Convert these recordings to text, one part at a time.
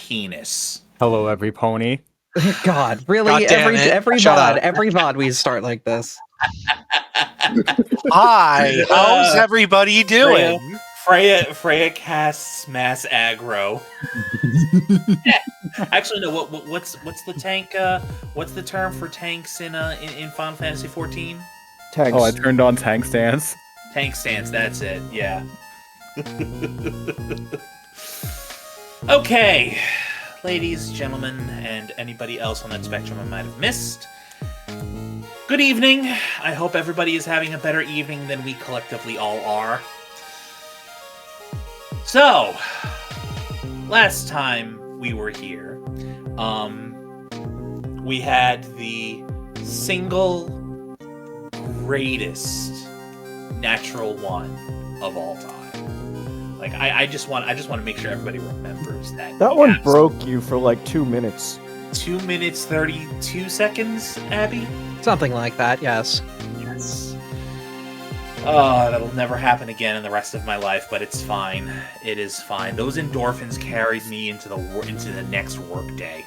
penis. Hello, every pony. God, really? God damn it. Every Shut VOD, up. every VOD we start like this. Hi, how's everybody doing? Freya casts mass aggro. Actually, no. What's the tank? What's the term for tanks in Final Fantasy 14? Tanks. Oh, I turned on tank stance. Tank stance. That's it. Yeah. Okay, ladies, gentlemen, and anybody else on that spectrum I might have missed. Good evening. I hope everybody is having a better evening than we collectively all are. So, last time we were here, we had the single greatest natural one of all time. Like I just want to make sure everybody remembers that. That one broke you for like 2 minutes. 2 minutes 32 seconds, Abby? Something like that, yes. Yes. Oh, that'll never happen again in the rest of my life, but it's fine. It is fine. Those endorphins carried me into the next work day.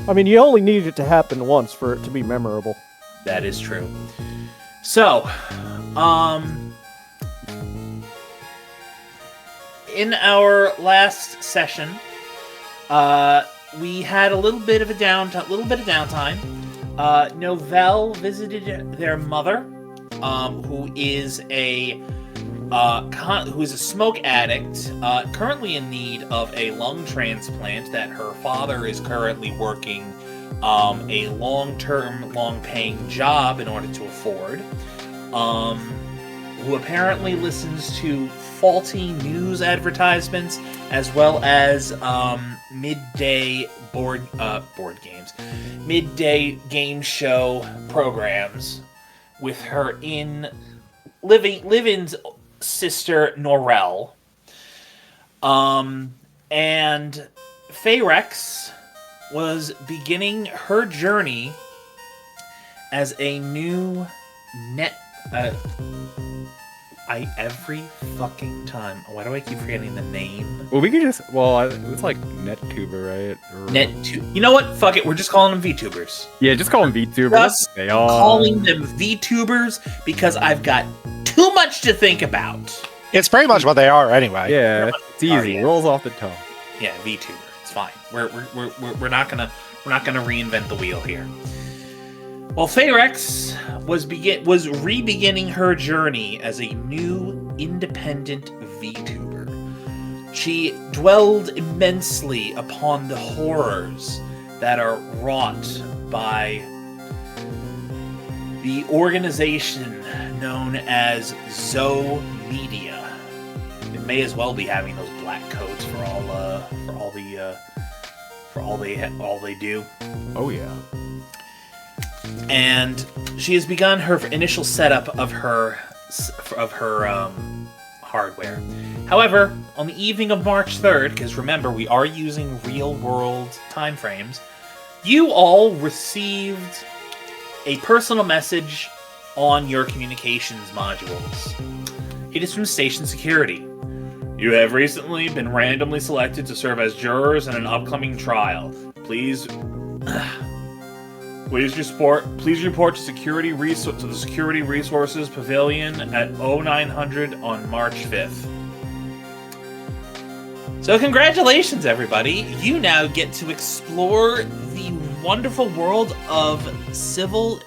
I mean, you only needed it to happen once for it to be memorable. That is true. So, in our last session, we had a little bit of downtime. Novell visited their mother, who is a smoke addict, currently in need of a lung transplant that her father is currently working a long-term, long-paying job in order to afford. Who apparently listens to faulty news advertisements as well as midday midday game show programs with her live-in's sister Norel. And Fayrex was beginning her journey as a new every fucking time. Why do I keep forgetting the name? Well, we could just... Well, it's like NetTuber, right? You know what? Fuck it. We're just calling them VTubers. Yeah, just call them VTubers. Just calling them VTubers because I've got too much to think about. It's pretty much what they are anyway. Yeah, it's easy. Rolls off the tongue. Yeah, VTuber. It's fine. We're not gonna reinvent the wheel here. Well, Fayrex was re-beginning her journey as a new independent VTuber. She dwelled immensely upon the horrors that are wrought by the organization known as Zoe Media. It may as well be having those black coats for all they do. Oh yeah. And she has begun her initial setup of her hardware. However, on the evening of March 3rd, because remember, we are using real-world timeframes, you all received a personal message on your communications modules. It is from Station Security. You have recently been randomly selected to serve as jurors in an upcoming trial. Please report to the Security Resources Pavilion at 0900 on March 5th. So congratulations, everybody. You now get to explore the wonderful world of civil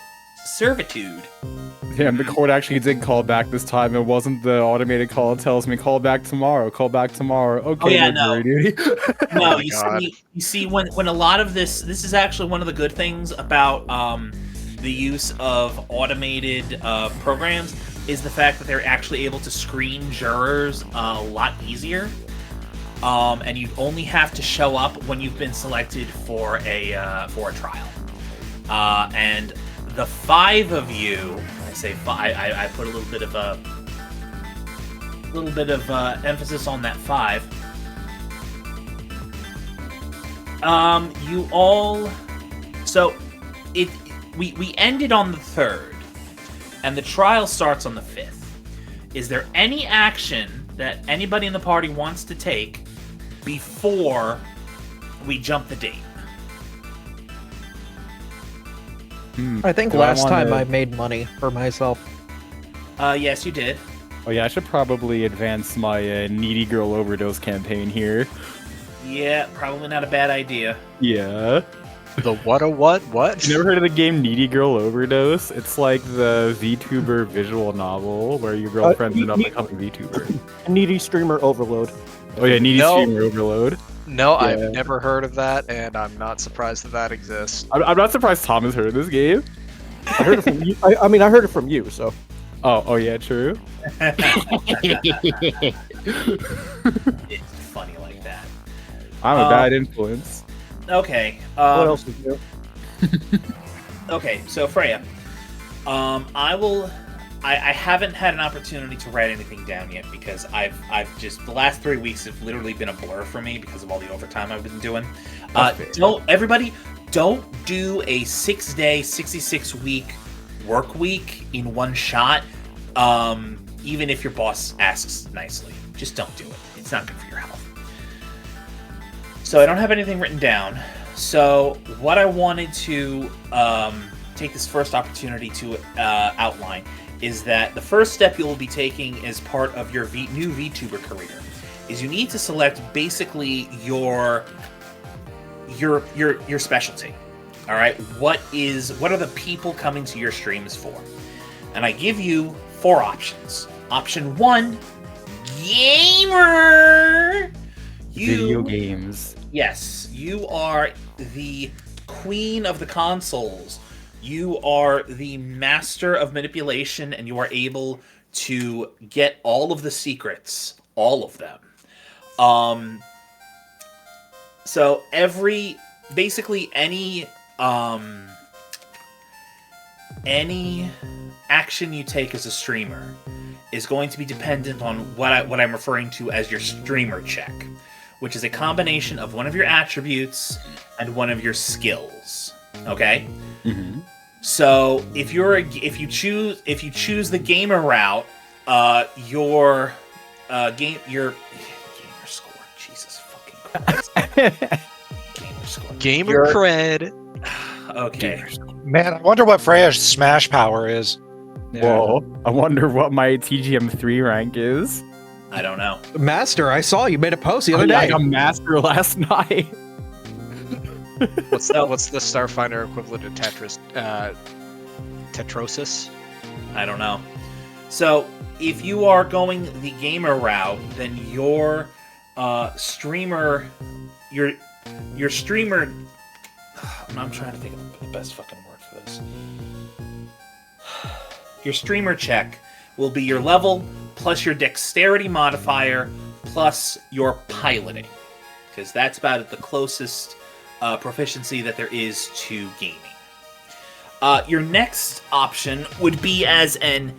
servitude. Damn, the court actually did call back this time. It wasn't the automated call that tells me, call back tomorrow. Okay, oh, yeah, no. duty. No, you see, when a lot of this is actually one of the good things about the use of automated programs is the fact that they're actually able to screen jurors a lot easier. And you only have to show up when you've been selected for a trial. And the 5 of you, I say 5, I put a little bit of emphasis on that 5. You all, so we ended on the 3rd, and the trial starts on the 5th. Is there any action that anybody in the party wants to take before we jump the date. I think Do I last time wanna- I made money for myself. Yes, you did. Oh yeah, I should probably advance my needy girl overdose campaign here. Yeah, probably not a bad idea. Yeah. The what a what? What? You never heard of the game Needy Girl Overdose? It's like the VTuber visual novel where your girlfriend's an up-and-coming VTuber. Needy streamer overload. Oh yeah, Needy No. Streamer Overload. No, Yeah. I've never heard of that, and I'm not surprised that that exists. I'm not surprised Tom has heard of this game. I heard it from you. I mean, I heard it from you. So Oh yeah, true. It's funny like that. I'm a bad influence. Okay. what else is new? Okay, so Freya, I haven't had an opportunity to write anything down yet because I've just the last 3 weeks have literally been a blur for me because of all the overtime I've been doing. Don't do a 6-day, 66-week work week in one shot. Even if your boss asks nicely, just don't do it. It's not good for your health. So I don't have anything written down. So what I wanted to take this first opportunity to outline is that the first step you'll be taking as part of your new VTuber career is you need to select basically your specialty. All right, what are the people coming to your streams for? And I give you 4 options. Option 1, gamer. Video games. Yes, you are the queen of the consoles. You are the master of manipulation, and you are able to get all of the secrets, all of them. So basically any action you take as a streamer is going to be dependent on what I'm referring to as your streamer check, which is a combination of one of your attributes and one of your skills. Okay. Mm-hmm. So if you choose the gamer route, your gamer score. Jesus fucking Christ. Gamer score. Gamer cred. Okay. Man, I wonder what Freya's smash power is. Whoa. I wonder what my TGM3 rank is. I don't know. Master, I saw you made a post the other I day. got master last night. What's the Starfinder equivalent of Tetrosis? I don't know. So if you are going the gamer route, then your streamer. I'm trying to think of the best fucking word for this. Your streamer check will be your level plus your dexterity modifier plus your piloting, because that's about the closest proficiency that there is to gaming. Your next option would be as an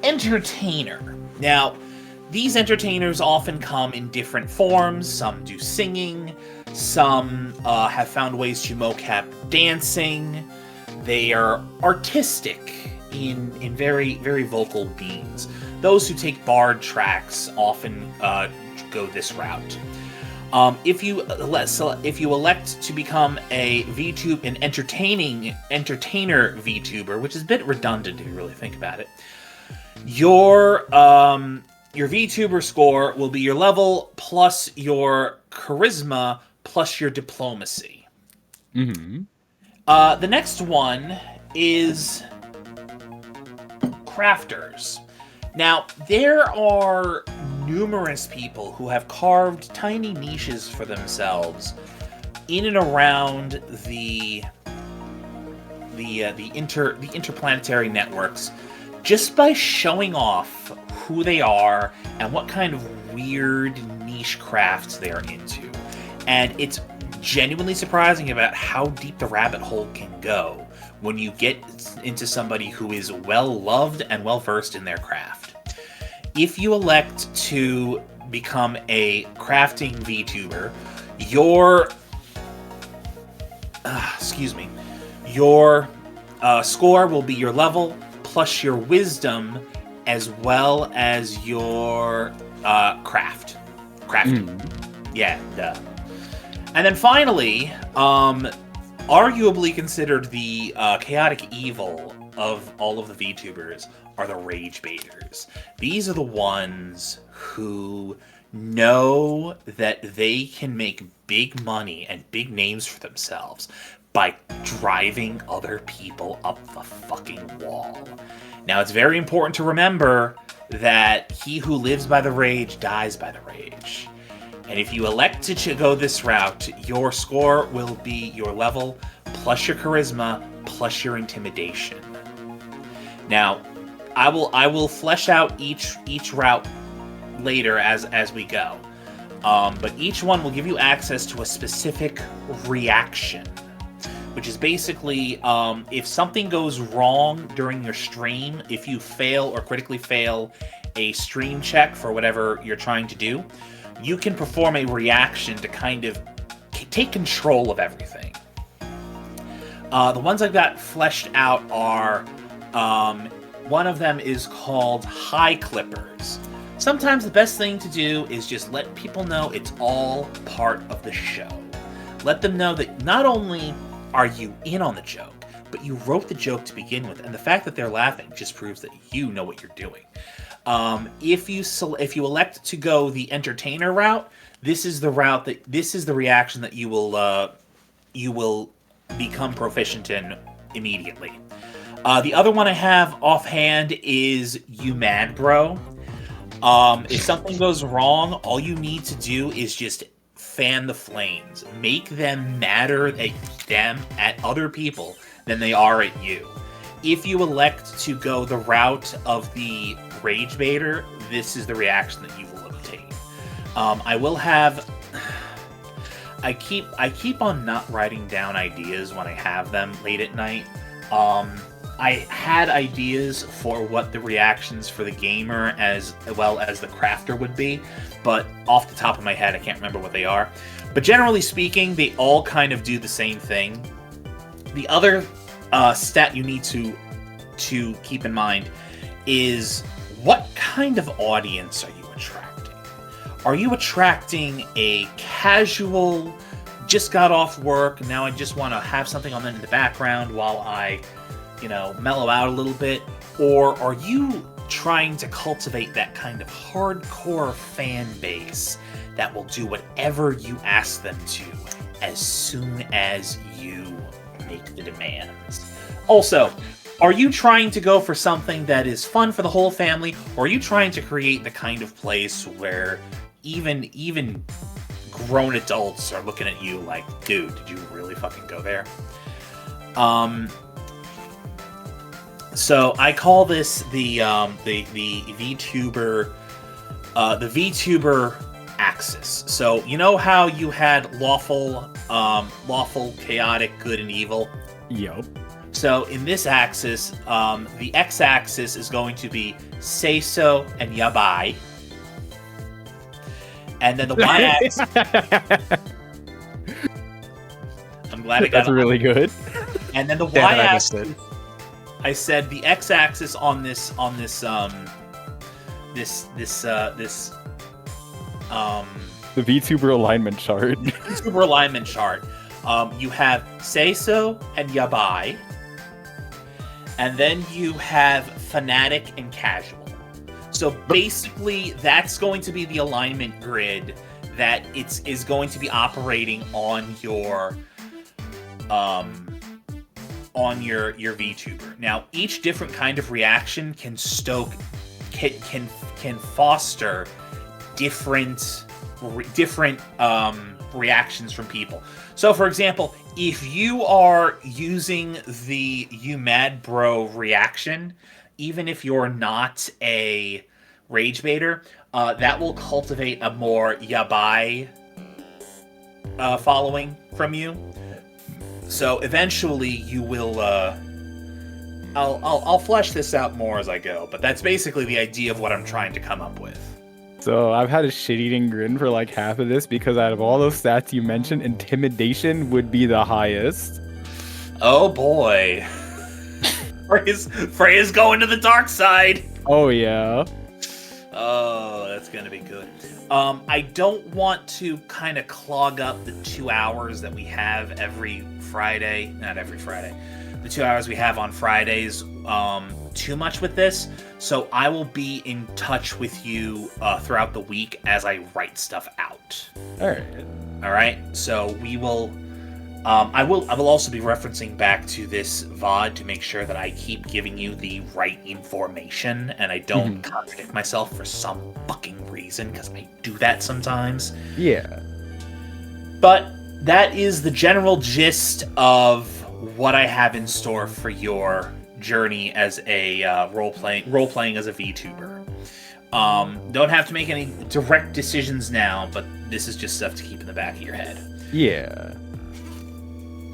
entertainer. Now, these entertainers often come in different forms. Some do singing. Some have found ways to mocap dancing. They are artistic in very, very vocal beings. Those who take bard tracks often go this route. If you elect to become an entertainer VTuber, which is a bit redundant if you really think about it, your VTuber score will be your level plus your charisma plus your diplomacy. Mm-hmm. The next one is crafters. Now, there are numerous people who have carved tiny niches for themselves in and around the interplanetary networks just by showing off who they are and what kind of weird niche crafts they are into. And it's genuinely surprising about how deep the rabbit hole can go when you get into somebody who is well loved and well versed in their craft. If you elect to become a crafting VTuber, your score will be your level plus your wisdom as well as your crafting. Yeah, duh. And then finally, arguably considered the chaotic evil of all of the VTubers are the rage baiters. These are the ones who know that they can make big money and big names for themselves by driving other people up the fucking wall. Now, it's very important to remember that he who lives by the rage dies by the rage. And if you elect to go this route, your score will be your level plus your charisma plus your intimidation. Now, I will flesh out each route later as we go. But each one will give you access to a specific reaction, which is basically if something goes wrong during your stream, if you fail or critically fail a stream check for whatever you're trying to do, you can perform a reaction to kind of take control of everything. The ones I've got fleshed out are, one of them is called High Clippers. Sometimes the best thing to do is just let people know it's all part of the show. Let them know that not only are you in on the joke, but you wrote the joke to begin with, and the fact that they're laughing just proves that you know what you're doing. If you elect to go the entertainer route, this is the reaction that you will become proficient in immediately. The other one I have offhand is You Mad Bro. If something goes wrong, all you need to do is just fan the flames. Make them madder at other people than they are at you. If you elect to go the route of the Rage Baiter, this is the reaction that you will obtain. I will have... I keep on not writing down ideas when I have them late at night. I had ideas for what the reactions for the gamer as well as the crafter would be, but off the top of my head, I can't remember what they are. But generally speaking, they all kind of do the same thing. The other stat you need to keep in mind is what kind of audience are you attracting? Are you attracting a casual, just got off work, now I just want to have something on in the background while I, mellow out a little bit? Or are you trying to cultivate that kind of hardcore fan base that will do whatever you ask them to as soon as you make the demands? Also, are you trying to go for something that is fun for the whole family, or are you trying to create the kind of place where even grown adults are looking at you like, dude, did you really fucking go there? So I call this the VTuber axis. So you know how you had lawful, chaotic, good, and evil? Yup. So in this axis, the x-axis is going to be say so and yabai. And then the y-axis... I'm glad I got That's really good. And then the Damn it, I missed y-axis... it. I said the x-axis on this The VTuber alignment chart. VTuber alignment chart. You have say so and yabai, and then you have fanatic and casual. So basically, that's going to be the alignment grid that is going to be operating on your VTuber. Now, each different kind of reaction can foster different reactions from people. So, for example, if you are using the You Mad Bro reaction, even if you're not a rage baiter, that will cultivate a more yabai following from you. So eventually you will, I'll flesh this out more as I go, but that's basically the idea of what I'm trying to come up with. So I've had a shit-eating grin for like half of this because out of all those stats you mentioned, intimidation would be the highest. Oh boy. Freya's going to the dark side. Oh yeah. Oh, that's gonna be good. I don't want to kind of clog up the 2 hours that we have every Friday. Not every Friday. The 2 hours we have on Fridays too much with this. So I will be in touch with you throughout the week as I write stuff out. All right. All right. So we will. I will also be referencing back to this VOD to make sure that I keep giving you the right information and I don't contradict myself for some fucking reason, because I do that sometimes. Yeah. But that is the general gist of what I have in store for your journey as a role playing as a VTuber. Don't have to make any direct decisions now, but this is just stuff to keep in the back of your head. Yeah.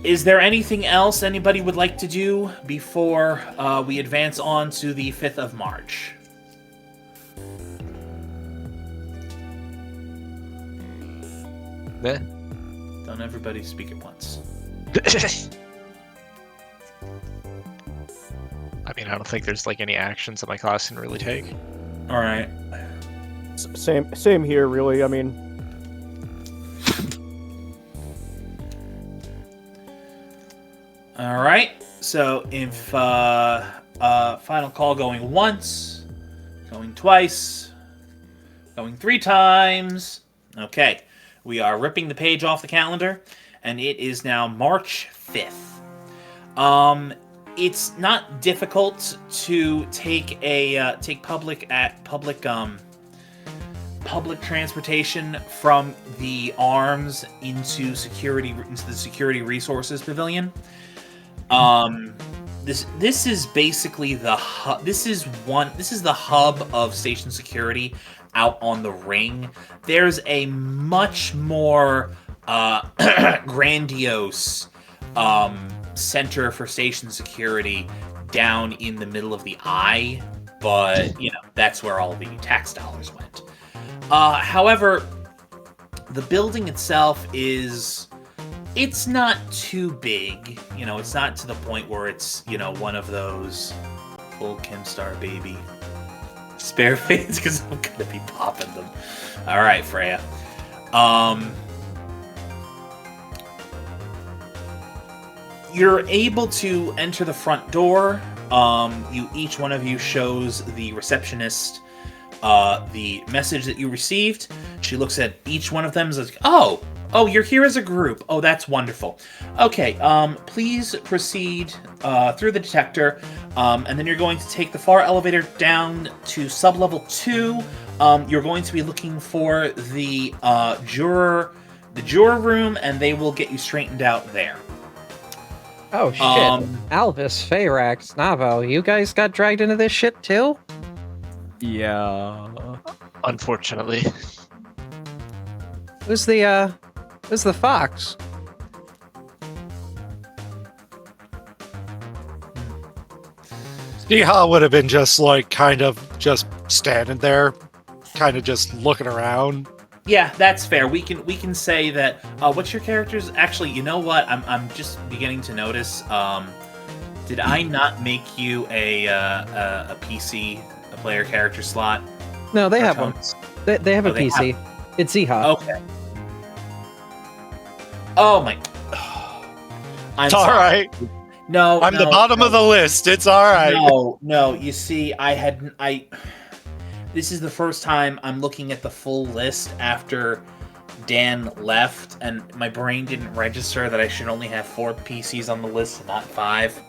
Is there anything else anybody would like to do before we advance on to the 5th of March? Meh. Don't everybody speak at once. I mean, I don't think there's like any actions that my class can really take. All right. Same here, really. I mean, All right. So if final call going once, going twice, going 3 times. Okay. We are ripping the page off the calendar, and it is now March 5th. It's not difficult to take public transportation from the Arms into the Security Resources Pavilion. This is basically the hub. This is the hub of station security out on the ring. There's a much more grandiose center for station security down in the middle of the eye, but that's where all the tax dollars went. However, the building itself it's not too big. It's not to the point where it's one of those full Chemstar baby spare fades, because I'm gonna be popping them. All right, Freya. You're able to enter the front door. Each one of you shows the receptionist the message that you received. She looks at each one of them and says, "Oh, you're here as a group. Oh, that's wonderful. Okay, please proceed through the detector, and then you're going to take the far elevator down to sublevel 2. You're going to be looking for the juror room, and they will get you straightened out there." Oh shit. Alvis, Feyrax, Navo, you guys got dragged into this shit too? Yeah. Unfortunately. Who's the fox? Yeehaw would have been just like kind of just standing there, kind of just looking around. Yeah, that's fair. We can say that. What's your character's? Actually, you know what? I'm just beginning to notice. Did I not make you a PC, a player character slot? No, they have one. They have a PC. It's Ziha. Okay. Oh my. I'm It's all sorry. right. No, I'm the bottom of the list. It's all right. No. You see, This is the first time I'm looking at the full list after Dan left, and my brain didn't register that I should only have 4 PCs on the list and not 5.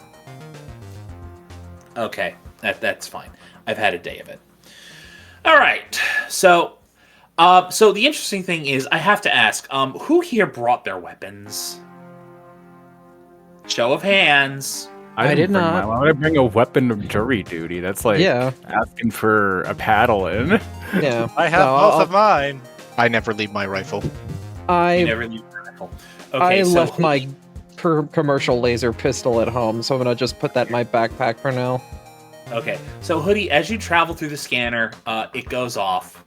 Okay, that's fine. I've had a day of it. All right, so the interesting thing is, I have to ask, who here brought their weapons? Show of hands. I did not. Why would I bring a weapon of jury duty? That's like asking for a paddle in. Yeah. I have both of mine. I never leave my rifle. You I never leave your rifle. Okay, left my commercial laser pistol at home, so I'm gonna just put that in my backpack for now. Okay, so Hoodie, as you travel through the scanner, it goes off.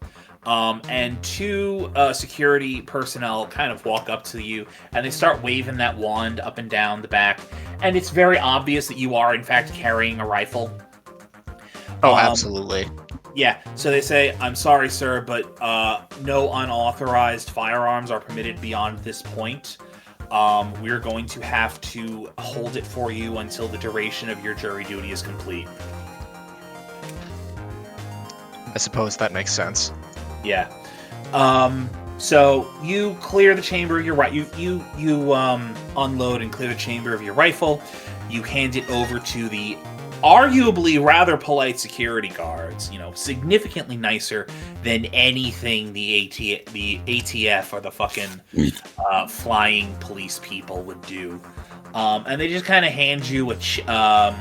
And 2 security personnel kind of walk up to you, and they start waving that wand up and down the back. And it's very obvious that you are, in fact, carrying a rifle. Oh, absolutely. Yeah, so they say, I'm sorry, sir, but no unauthorized firearms are permitted beyond this point. We're going to have to hold it for you until the duration of your jury duty is complete. I suppose that makes sense. Yeah. So you clear the chamber. You're right. You unload and clear the chamber of your rifle. You hand it over to the arguably rather polite security guards. You know, significantly nicer than anything the ATF or the fucking flying police people would do. And they just kind of hand you a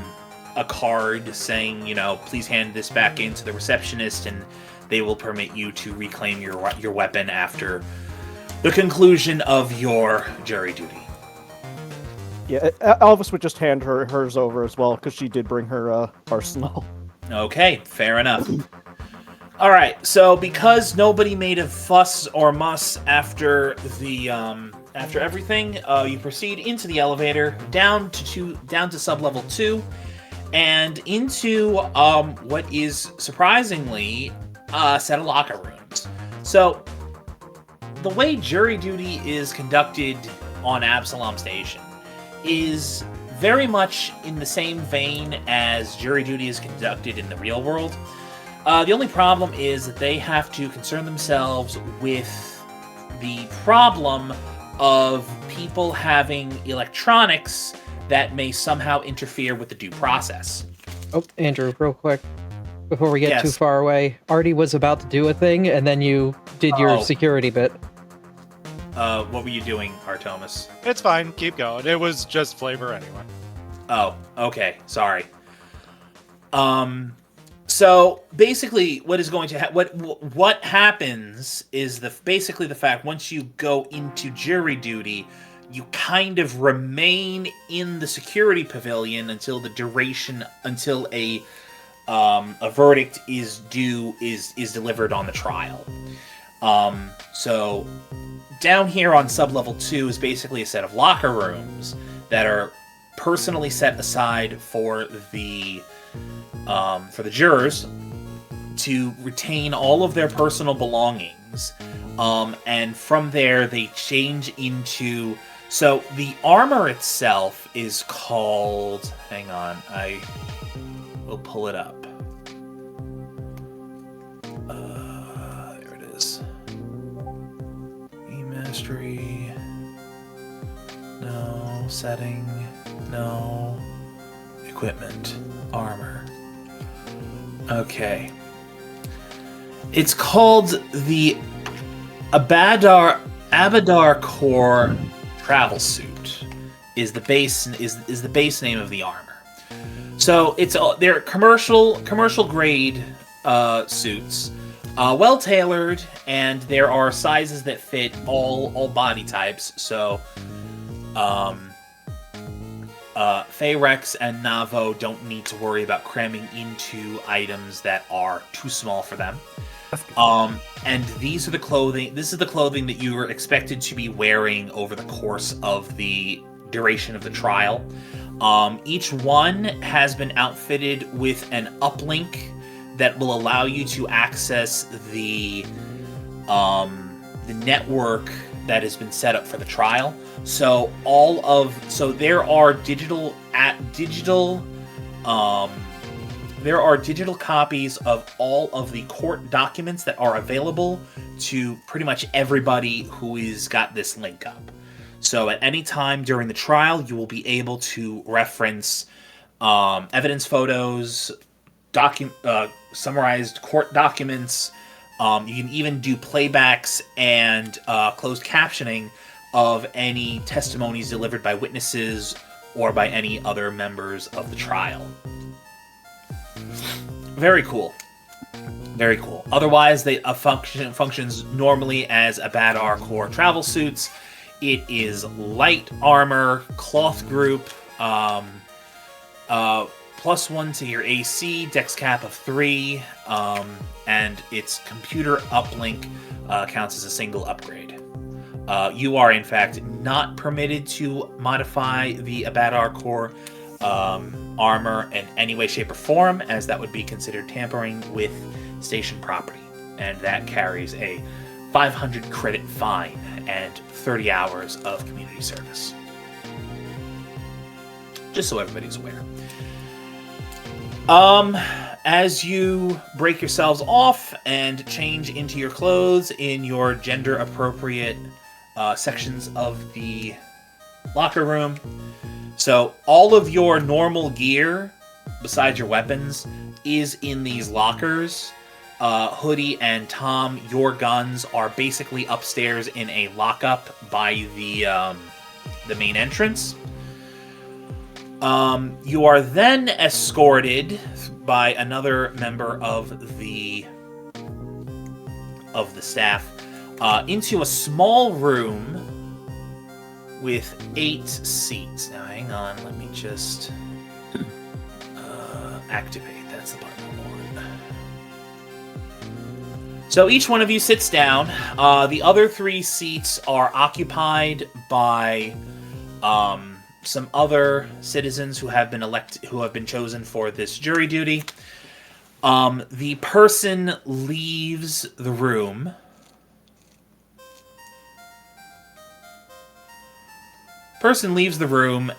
card saying, you know, please hand this back in to the receptionist, and they will permit you to reclaim your weapon after the conclusion of your jury duty. Yeah, Elvis would just hand hers over as well, because she did bring her arsenal. Okay, fair enough. All right, so because nobody made a fuss or muss after the after everything, you proceed into the elevator down to sublevel 2, and into what is surprisingly a set of locker rooms. So the way jury duty is conducted on Absalom Station is very much in the same vein as jury duty is conducted in the real world. The only problem is that they have to concern themselves with the problem of people having electronics that may somehow interfere with the due process. Oh, Andrew, real quick, before we get too far away, Artie was about to do a thing, and then you did your security bit. What were you doing, Artemis? It's fine. Keep going. It was just flavor anyway. Oh, okay. Sorry. So basically, what is going to what happens is basically the fact once you go into jury duty, you kind of remain in the security pavilion until a verdict is delivered on the trial. So down here on sublevel 2 is basically a set of locker rooms that are personally set aside for the jurors to retain all of their personal belongings, and from there they change into. So the armor itself is called. Hang on, I will pull it up. There it is. E-mastery. No. Setting. No. Equipment. Armor. Okay. It's called the Abadar Core Travel Suit. Is the base name of the armor. So they're commercial grade suits, well tailored, and there are sizes that fit all body types. So, Feyrex and Navo don't need to worry about cramming into items that are too small for them. And these are the clothing. This is the clothing that you are expected to be wearing over the course of the duration of the trial. Each one has been outfitted with an uplink that will allow you to access the network that has been set up for the trial. So there are digital copies of all of the court documents that are available to pretty much everybody who has got this link up. So at any time during the trial, you will be able to reference evidence photos, summarized court documents. You can even do playbacks and closed captioning of any testimonies delivered by witnesses or by any other members of the trial. Very cool. Very cool. Otherwise, they functions normally as Abadar Core travel suits. It is light armor, cloth group, +1 to your AC, dex cap of 3, and its computer uplink counts as a single upgrade. You are, in fact, not permitted to modify the Abadar Core armor in any way, shape, or form, as that would be considered tampering with station property, and that carries a 500 credit fine and 30 hours of community service. Just so everybody's aware. As you break yourselves off and change into your clothes in your gender-appropriate sections of the locker room, so all of your normal gear, besides your weapons, is in these lockers. Hoodie and Tom, your guns are basically upstairs in a lockup by the main entrance. You are then escorted by another member of the staff into a small room with 8 seats. Now, hang on, let me just activate. That's the button I want. So each one of you sits down. The other 3 seats are occupied by some other citizens who have been chosen for this jury duty. The person leaves the room.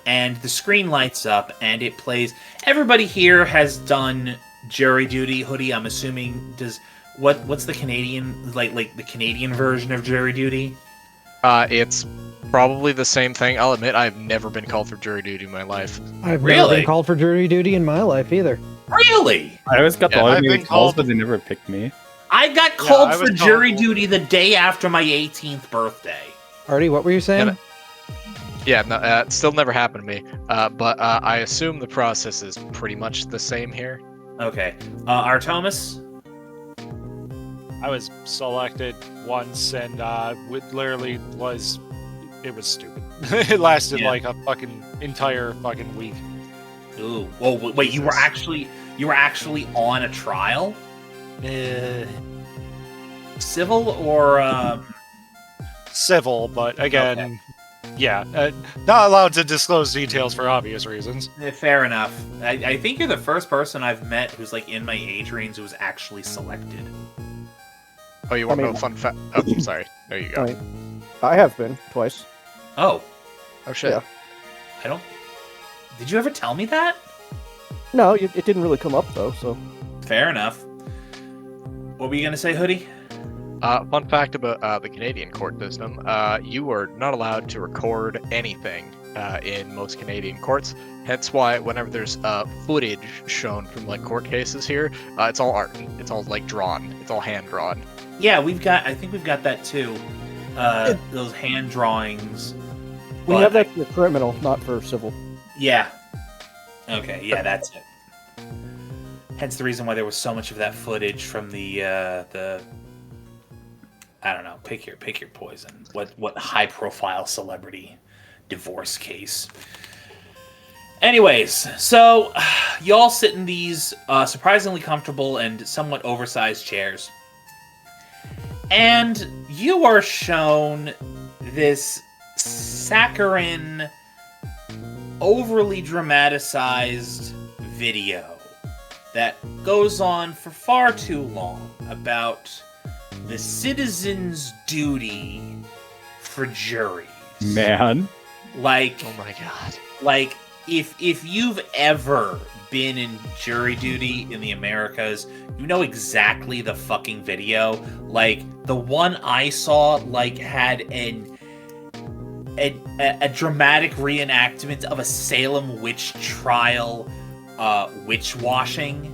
And the screen lights up and it plays. Everybody here has done jury duty. Hoodie, I'm assuming, does what's the Canadian like the Canadian version of jury duty? It's probably the same thing. I'll admit I've never been called for jury duty in my life. I've never been called for jury duty in my life either. Really? I always got the I've automated calls, but they never picked me. I got called for jury duty the day after my 18th birthday. Artie, what were you saying? Yeah, no, it still never happened to me. But I assume the process is pretty much the same here. Okay. Artemis? I was selected once, and it was stupid. It lasted like a fucking entire fucking week. Ooh. Oh, wait, you were actually on a trial? Civil or Civil, but again, yeah, not allowed to disclose details for obvious reasons. Fair enough. I think you're the first person I've met who's like in my age range who was actually selected. Oh, you want to know a fun fact? Oh, sorry. There you go. I have been twice. Oh. Oh shit. Yeah. Did you ever tell me that? No, it didn't really come up though. So. Fair enough. What were you gonna say, Hoodie? Fun fact about the Canadian court system: you are not allowed to record anything in most Canadian courts. Hence why whenever there's footage shown from like court cases here, it's all art. It's all like drawn. It's all hand drawn. Yeah, I think we've got that too. Those hand drawings. We have that for criminal, not for civil. Yeah. Okay, yeah, that's it. Hence the reason why there was so much of that footage from the I don't know, pick your poison. What high profile celebrity divorce case. Anyways, so y'all sit in these surprisingly comfortable and somewhat oversized chairs. And you are shown this saccharine, overly dramatized video that goes on for far too long about the citizen's duty for juries. Man. Like, oh my god. Like, if you've ever been in jury duty in the Americas, you know exactly the fucking video. Like, the one I saw, like, had a dramatic reenactment of a Salem witch trial, witch washing,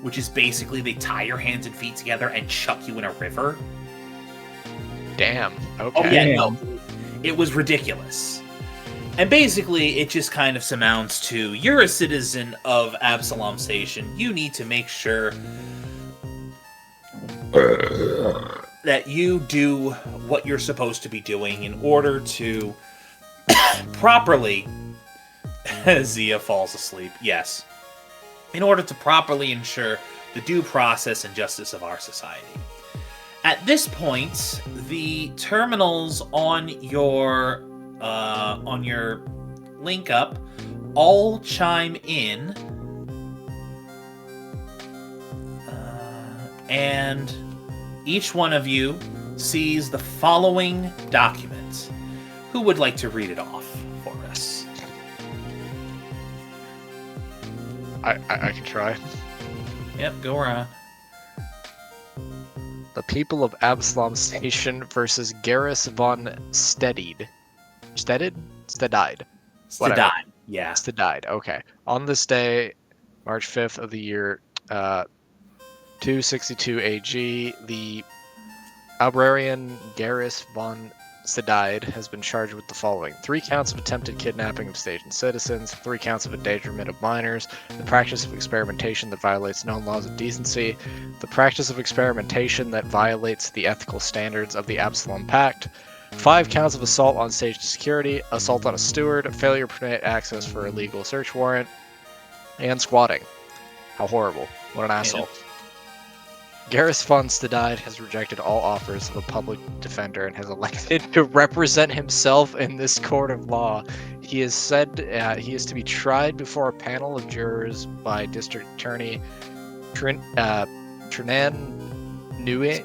which is basically they tie your hands and feet together and chuck you in a river. Damn. Okay. Oh yeah, no, it was ridiculous. And basically, it just kind of amounts to, you're a citizen of Absalom Station. You need to make sure that you do what you're supposed to be doing in order to properly... Zia falls asleep. Yes. In order to properly ensure the due process and justice of our society. At this point, the terminals on your link up all chime in. and each one of you sees the following document. Who would like to read it off for us? I can try. Yep, go around. The people of Absalom Station versus Garrus von Stedide. Stedide. Whatever. Stedide. Yeah. Stedide. Okay. On this day, March 5th of the year 262 AG, the Abrarian Garrus von Stedide has been charged with the following: 3 counts of attempted kidnapping of station citizens, 3 counts of endangerment of minors, the practice of experimentation that violates known laws of decency, the practice of experimentation that violates the ethical standards of the Absalom Pact, 5 counts of assault on station security, assault on a steward, failure to permit access for a legal search warrant, and squatting. How horrible. What an asshole. Garrus von Stedide has rejected all offers of a public defender and has elected to represent himself in this court of law. He has said he is to be tried before a panel of jurors by District Attorney Trenan Nuen,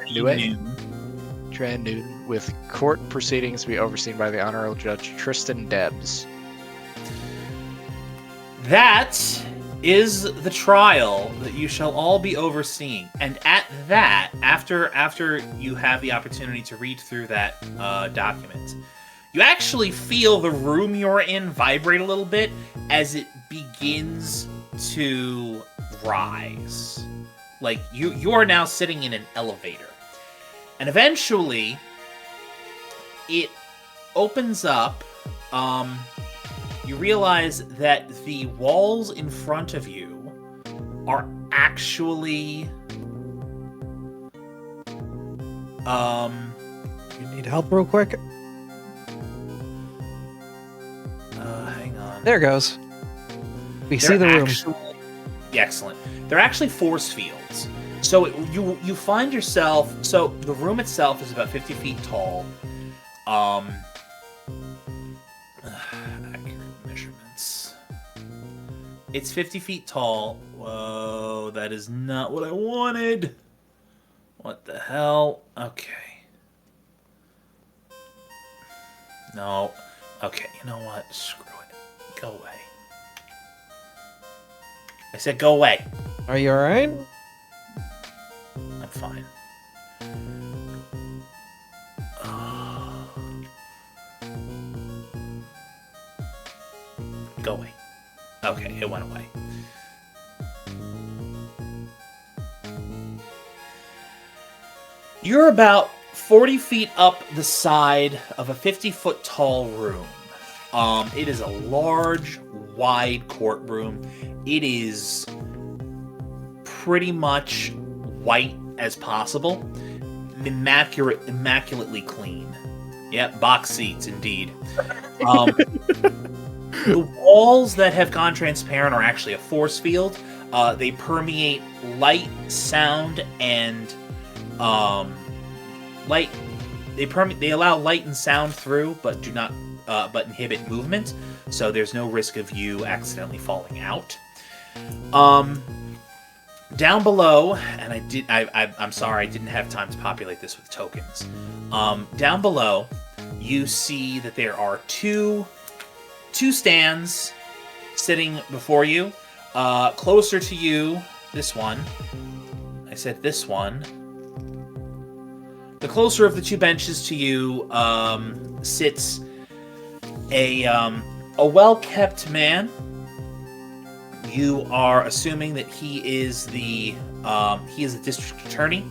with court proceedings to be overseen by the Honorable Judge Tristan Debs. That is the trial that you shall all be overseeing. And at that, after you have the opportunity to read through that document, you actually feel the room you're in vibrate a little bit as it begins to rise. Like, you are now sitting in an elevator. And eventually, it opens up. You realize that the walls in front of you are actually You need help real quick? hang on. There goes. We see the room. Excellent. They're actually force fields. So you find yourself. So the room itself is about 50 feet tall. Accurate measurements. It's 50 feet tall. Whoa, that is not what I wanted. What the hell? Okay. No. Okay, you know what? Screw it. Go away. I said go away. Are you alright? I'm fine. Go away. Okay, it went away. You're about 40 feet up the side of a 50-foot tall room. It is a large, wide courtroom. It is pretty much white as possible. Immaculately clean. Yep, box seats, indeed. The walls that have gone transparent are actually a force field. They permeate light, sound, and light. They allow light and sound through, but do not inhibit movement. So there's no risk of you accidentally falling out. Down below, and I'm sorry, I didn't have time to populate this with tokens. Down below, you see that there are two stands sitting before you. Closer to you, this one. I said this one. The closer of the two benches to you sits a well-kept man. You are assuming that he is the district attorney,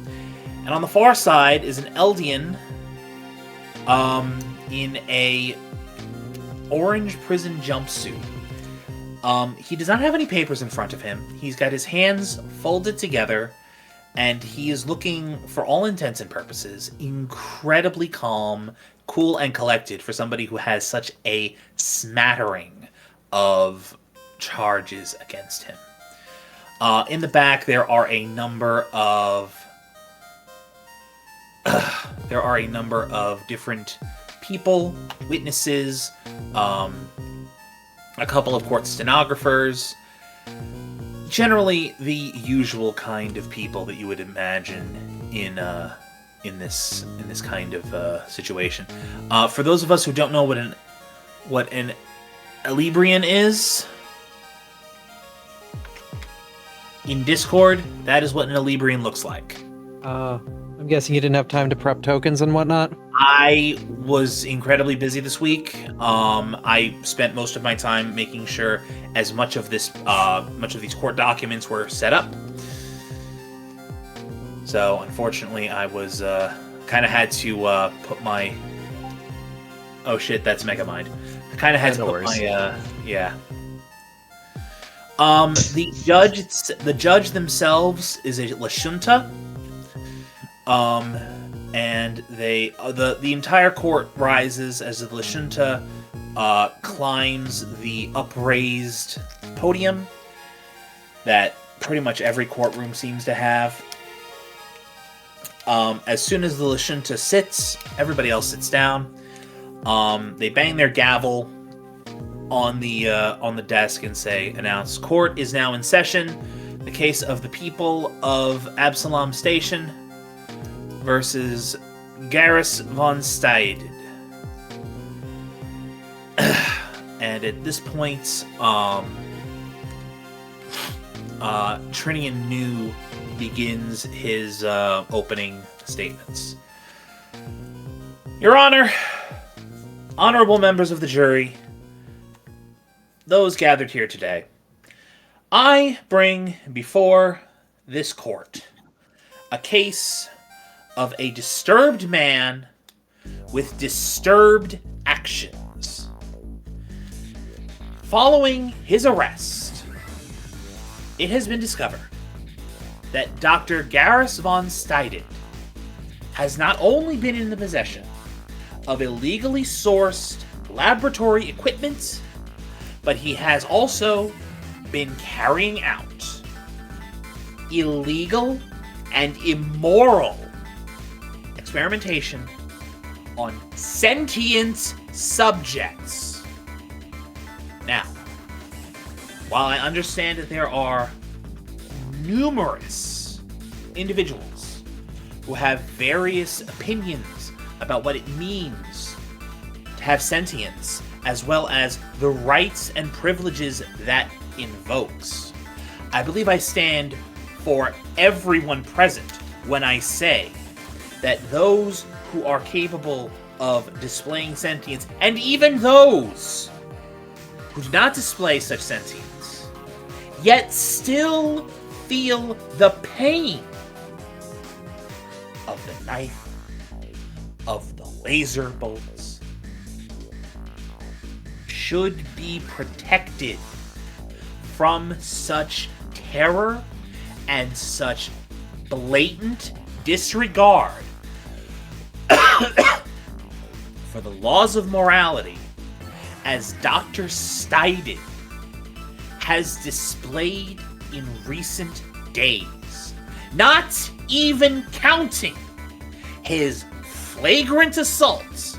and on the far side is an Eldian in a orange prison jumpsuit. He does not have any papers in front of him. He's got his hands folded together, and he is looking, for all intents and purposes, incredibly calm, cool, and collected for somebody who has such a smattering of charges against him. In the back, there are a number of different people, witnesses, a couple of court stenographers. generally the usual kind of people that you would imagine in this kind of situation. For those of us who don't know what an Elibrian is, in Discord, that is what an Elibrian looks like. I'm guessing you didn't have time to prep tokens and whatnot? I was incredibly busy this week. I spent most of my time making sure as much of these court documents were set up. So, unfortunately, I was kind of had to put my. Oh shit! That's Megamind. I kind of had to put my yeah. The judge themselves is a Lashunta. And the entire court rises as the Lashunta climbs the upraised podium that pretty much every courtroom seems to have. As soon as the Lashunta sits, everybody else sits down. They bang their gavel on the desk and announce, "Court is now in session. The case of the people of Absalom Station versus Garrus von Steid." And at this point, Trinian New begins his opening statements. "Your Honor, honorable members of the jury, those gathered here today, I bring before this court a case of a disturbed man with disturbed actions. Following his arrest, it has been discovered that Dr. Garrus von Steiden has not only been in the possession of illegally sourced laboratory equipment, but he has also been carrying out illegal and immoral experimentation on sentient subjects. Now, while I understand that there are numerous individuals who have various opinions about what it means to have sentience, as well as the rights and privileges that invokes, I believe I stand for everyone present when I say that those who are capable of displaying sentience, and even those who do not display such sentience, yet still feel the pain of the knife, of the laser bolts, should be protected from such terror and such blatant disregard for the laws of morality as Dr. Steiden has displayed in recent days, not even counting his flagrant assault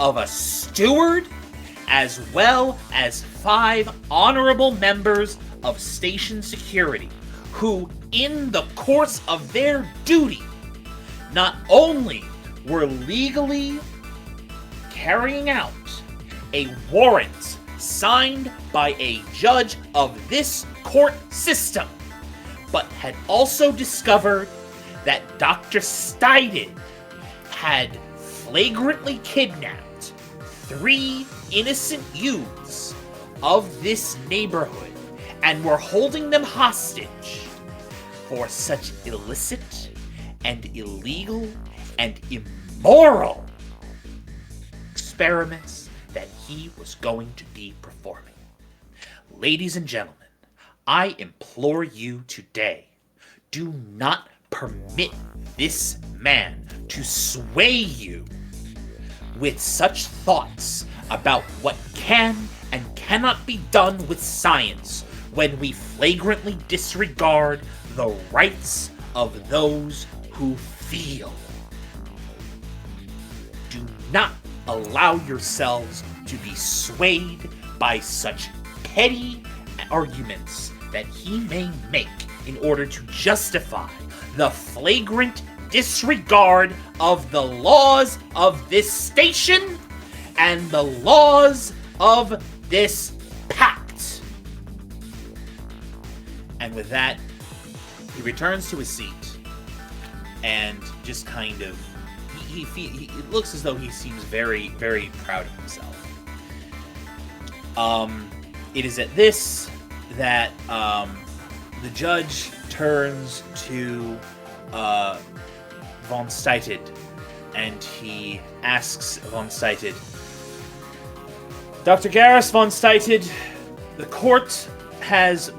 of a steward as well as 5 honorable members of station security who, in the course of their duty, not only were legally carrying out a warrant signed by a judge of this court system, but had also discovered that Dr. Steiden had flagrantly kidnapped 3 innocent youths of this neighborhood and were holding them hostage for such illicit and illegal and immoral experiments that he was going to be performing. Ladies and gentlemen, I implore you today, do not permit this man to sway you with such thoughts about what can and cannot be done with science when we flagrantly disregard the rights of those who feel. Do not allow yourselves to be swayed by such petty arguments that he may make in order to justify the flagrant disregard of the laws of this station and the laws of this pact. And with that, he returns to his seat and just kind of, it looks as though he seems very, very proud of himself. It is at this that the judge turns to von Steited, and he asks von Steited, Dr. Garrus von Steited, the court has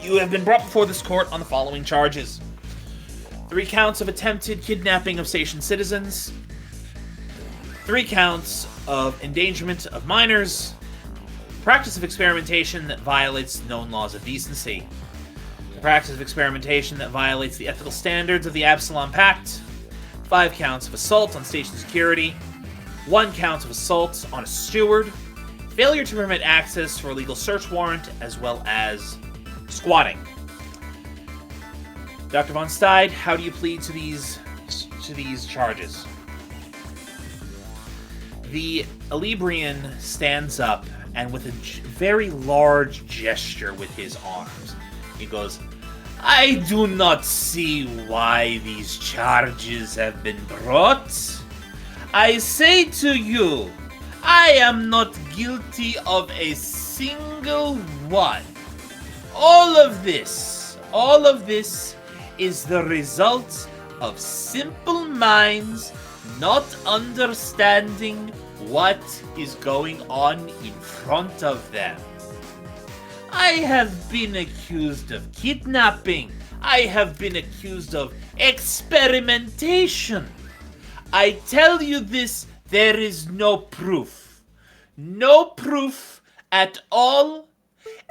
you have been brought before this court on the following charges. 3 counts of attempted kidnapping of station citizens, 3 counts of endangerment of minors, practice of experimentation that violates known laws of decency, the practice of experimentation that violates the ethical standards of the Absalom Pact, 5 counts of assault on station security, 1 count of assault on a steward, failure to permit access for a legal search warrant, as well as squatting. Dr. von Steid, how do you plead to these charges? The Alibrian stands up, and with a very large gesture with his arms, he goes, I do not see why these charges have been brought. I say to you, I am not guilty of a single one. All of this is the result of simple minds not understanding what is going on in front of them. I have been accused of kidnapping. I have been accused of experimentation. I tell you this, there is no proof. No proof at all.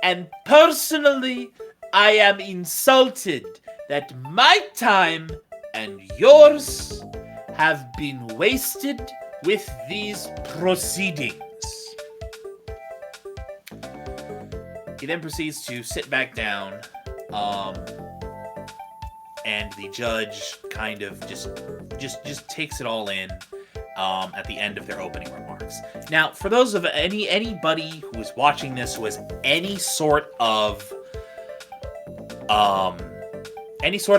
And personally, I am insulted that my time and yours have been wasted with these proceedings. He then proceeds to sit back down, and the judge kind of just takes it all in at the end of their opening remarks. Now, for those of anybody who is watching this who has any sort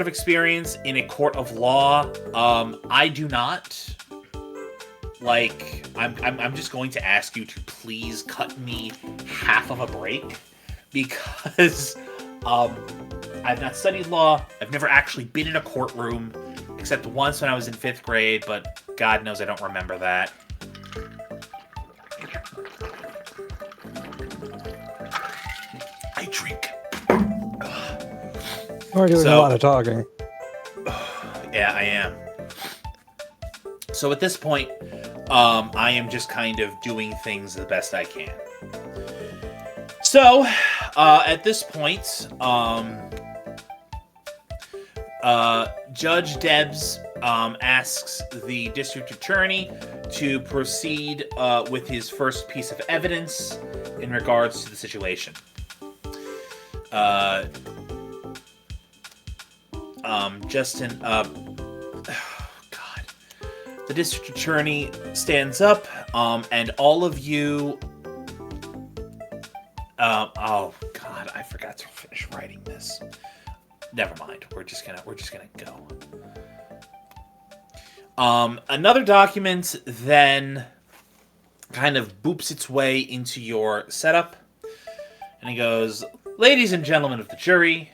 of experience in a court of law, I do not. Like, I'm just going to ask you to please cut me half of a break, because I've not studied law. I've never actually been in a courtroom, except once when I was in 5th grade, but God knows I don't remember that. I drink. You're doing a lot of talking. Yeah, I am. So at this point, I am just kind of doing things the best I can. So, at this point, Judge Debs asks the district attorney to proceed with his first piece of evidence in regards to the situation. Justin, the district attorney stands up, and all of you. Oh God, I forgot to finish writing this. Never mind. We're just gonna go. Another document then kind of boops its way into your setup, and he goes, "Ladies and gentlemen of the jury,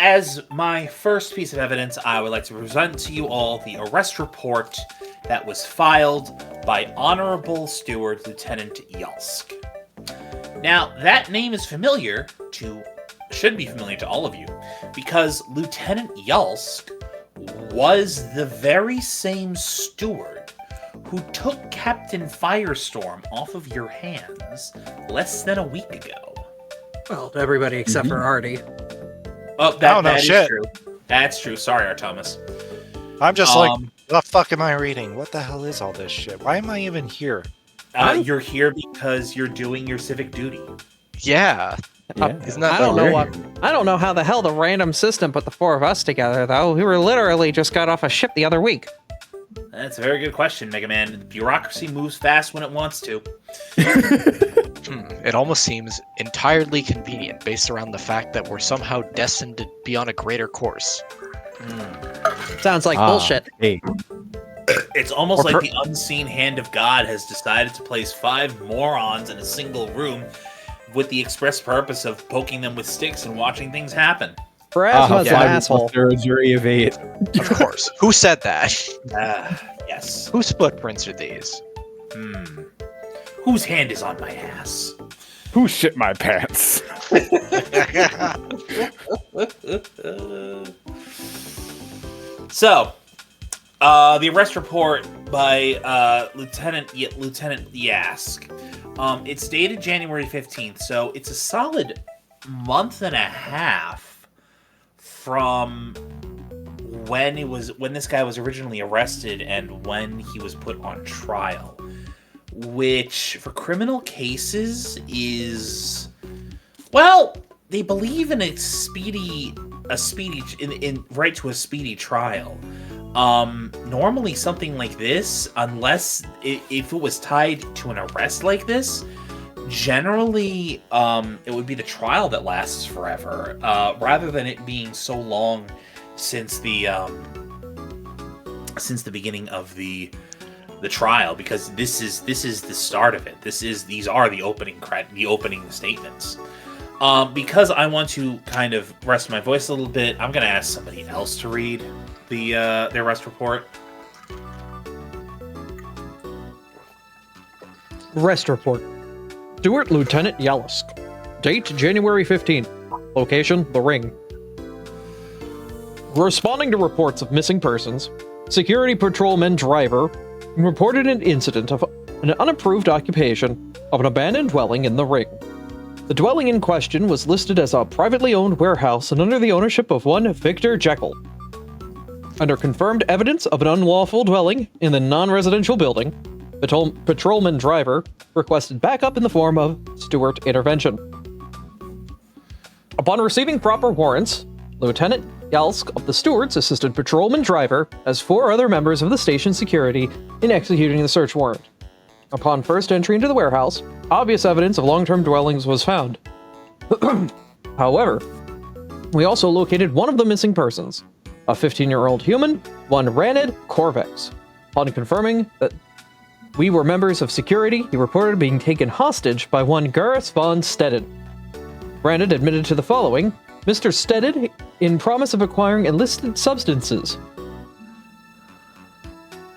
as my first piece of evidence, I would like to present to you all the arrest report that was filed by Honorable Steward Lieutenant Yulsk." Now, that name is should be familiar to all of you, because Lieutenant Yulsk was the very same steward who took Captain Firestorm off of your hands less than a week ago. Well, everybody except for Artie. Oh, that is true. That's true. Sorry, Artemis. I'm just like, what the fuck am I reading? What the hell is all this shit? Why am I even here? You're here because you're doing your civic duty. Yeah. Yeah. Isn't that I don't know weird? what. I don't know how the hell the random system put the four of us together, though. We were literally just got off a ship the other week. That's a very good question, Mega Man. Bureaucracy moves fast when it wants to. It almost seems entirely convenient based around the fact that we're somehow destined to be on a greater course. Sounds like bullshit. Hey, It's almost Or like the unseen hand of God has decided to place 5 morons in a single room with the express purpose of poking them with sticks and watching things happen. Phrasma's an yeah. asshole. They're a jury of 8. Of course. Who said that? Yes. Whose footprints are these? Whose hand is on my ass? Who shit my pants? So, the arrest report by Lieutenant Yask. It's dated January 15th, so it's a solid month and a half from when this guy was originally arrested and when he was put on trial, which for criminal cases is, well, they believe in a right to a speedy trial. Normally something like this, unless if it was tied to an arrest like this, generally it would be the trial that lasts forever, rather than it being so long since the beginning of the trial, because this is the start of it. These are the opening statements. Because I want to kind of rest my voice a little bit, I'm going to ask somebody else to read the arrest report. Arrest report. Stewart Lieutenant Yalusk. Date January 15th. Location The Ring. Responding to reports of missing persons, security patrolman driver reported an incident of an unapproved occupation of an abandoned dwelling in The Ring. The dwelling in question was listed as a privately owned warehouse and under the ownership of one Victor Jekyll. Under confirmed evidence of an unlawful dwelling in the non-residential building, patrolman driver requested backup in the form of Stewart intervention. Upon receiving proper warrants, Lieutenant Yalsk of the Stewarts assisted patrolman driver as 4 other members of the station security in executing the search warrant. Upon first entry into the warehouse, obvious evidence of long-term dwellings was found. However, we also located one of the missing persons, a 15-year-old human, one Ranid Corvex. Upon confirming that we were members of security, he reported being taken hostage by one Gareth von Stedded. Ranid admitted to the following: Mr. Stedded, in promise of acquiring illicit substances.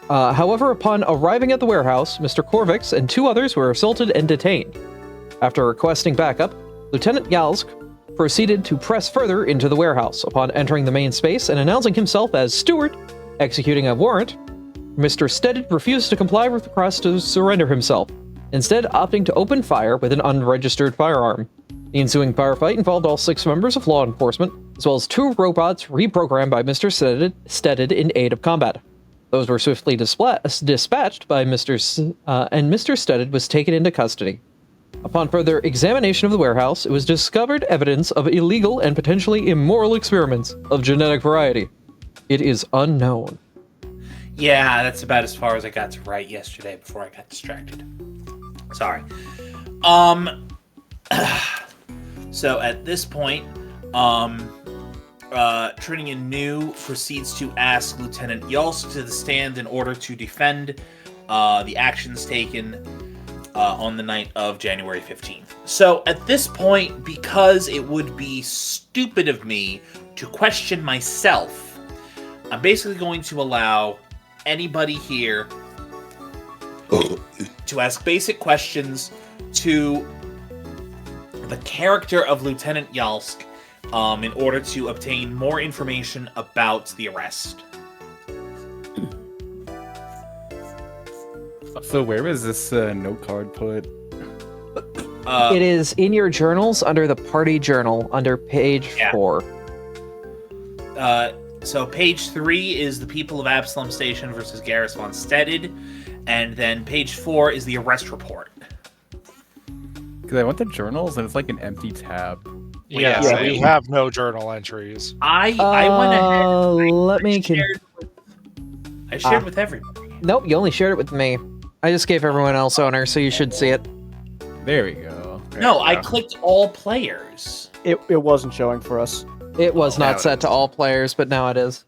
However, upon arriving at the warehouse, Mr. Corvex and 2 others were assaulted and detained. After requesting backup, Lieutenant Yalsk proceeded to press further into the warehouse. Upon entering the main space and announcing himself as Stewart, executing a warrant, Mr. Stedded refused to comply with the request to surrender himself, instead opting to open fire with an unregistered firearm. The ensuing firefight involved all 6 members of law enforcement, as well as 2 robots reprogrammed by Mr. Stedded in aid of combat. Those were swiftly dispatched by and Mr. Stedded was taken into custody. Upon further examination of the warehouse, it was discovered evidence of illegal and potentially immoral experiments of genetic variety. It is unknown. Yeah, that's about as far as I got to write yesterday before I got distracted. Sorry. So at this point, Trinian New proceeds to ask Lieutenant Yulsk to the stand in order to defend the actions taken on the night of January 15th. So at this point, because it would be stupid of me to question myself, I'm basically going to allow anybody here to ask basic questions to the character of Lieutenant Yalsk in order to obtain more information about the arrest. So where was this note card put? It is in your journals under the party journal under page 4. So page 3 is the people of Absalom Station versus Garrus von Stedded, and then page 4 is the arrest report. Because I went to journals and it's like an empty tab. Yeah, Yeah. we have no journal entries. I went ahead. Let me. I shared with everybody. Nope, you only shared it with me. I just gave everyone else owner, so you should see it. There we go. There No, we I go. clicked all players. It wasn't showing for us. It was Now not it set to is. all players, but now it is.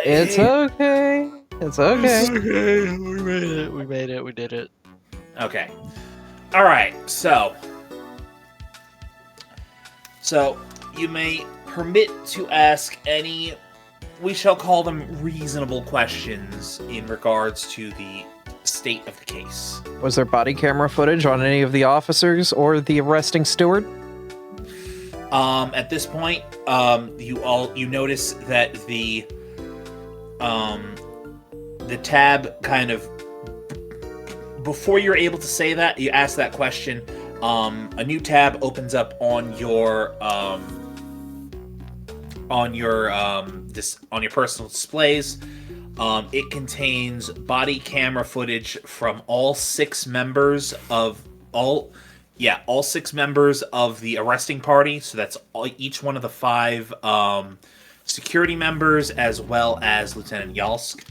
It's okay. It's okay. Okay, we made it. We made it. We did it. Okay. All right. So you may permit to ask any, we shall call them reasonable questions in regards to the state of the case. Was there body camera footage on any of the officers or the arresting steward? At this point, you notice that the tab kind of, before you're able to say that, you ask that question, a new tab opens up on your personal displays. It contains body camera footage from all six members of the arresting party. So that's each one of the 5 security members, as well as Lieutenant Yalsk.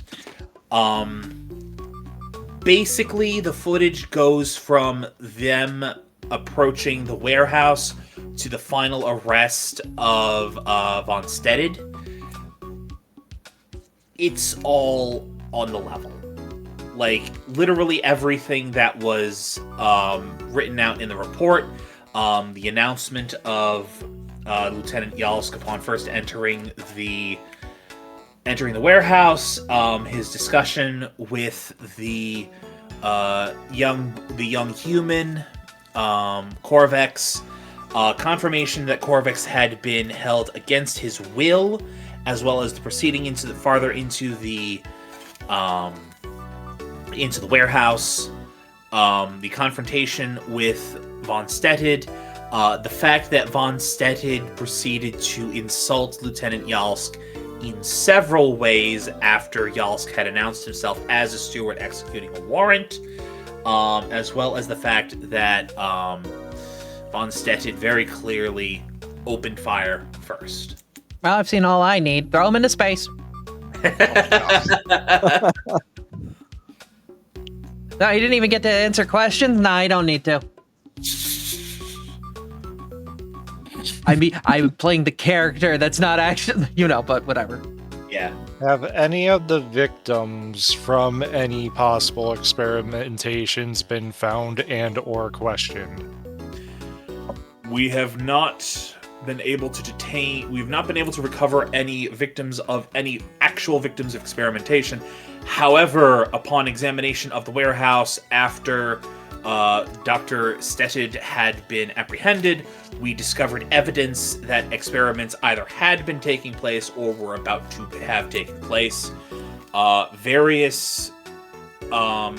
Basically, the footage goes from them approaching the warehouse to the final arrest of von Stetted. It's all on the level. Like, literally everything that was written out in the report, the announcement of Lieutenant Yalsk upon first entering the warehouse, his discussion with the young human, Corvex, confirmation that Corvex had been held against his will, as well as the proceeding farther into the warehouse, the confrontation with von Stetted, the fact that von Stetted proceeded to insult Lieutenant Yalsk in several ways after Yalsk had announced himself as a steward executing a warrant, as well as the fact that von Stetted very clearly opened fire first. Well, I've seen all I need. Throw him into space. No, you didn't even get to answer questions? Nah, you don't need to. I'm playing the character that's not actually, but whatever. Yeah. Have any of the victims from any possible experimentations been found and or questioned? We have not been able to recover any actual victims of experimentation. However, upon examination of the warehouse after Dr. Stetted had been apprehended, we discovered evidence that experiments either had been taking place or were about to have taken place.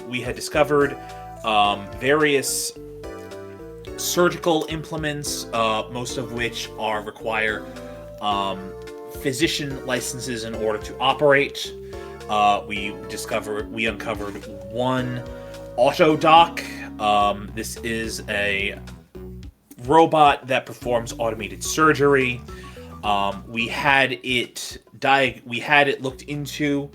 We had discovered various surgical implements, most of which require physician licenses in order to operate. We uncovered one auto dock. This is a robot that performs automated surgery. We had it looked into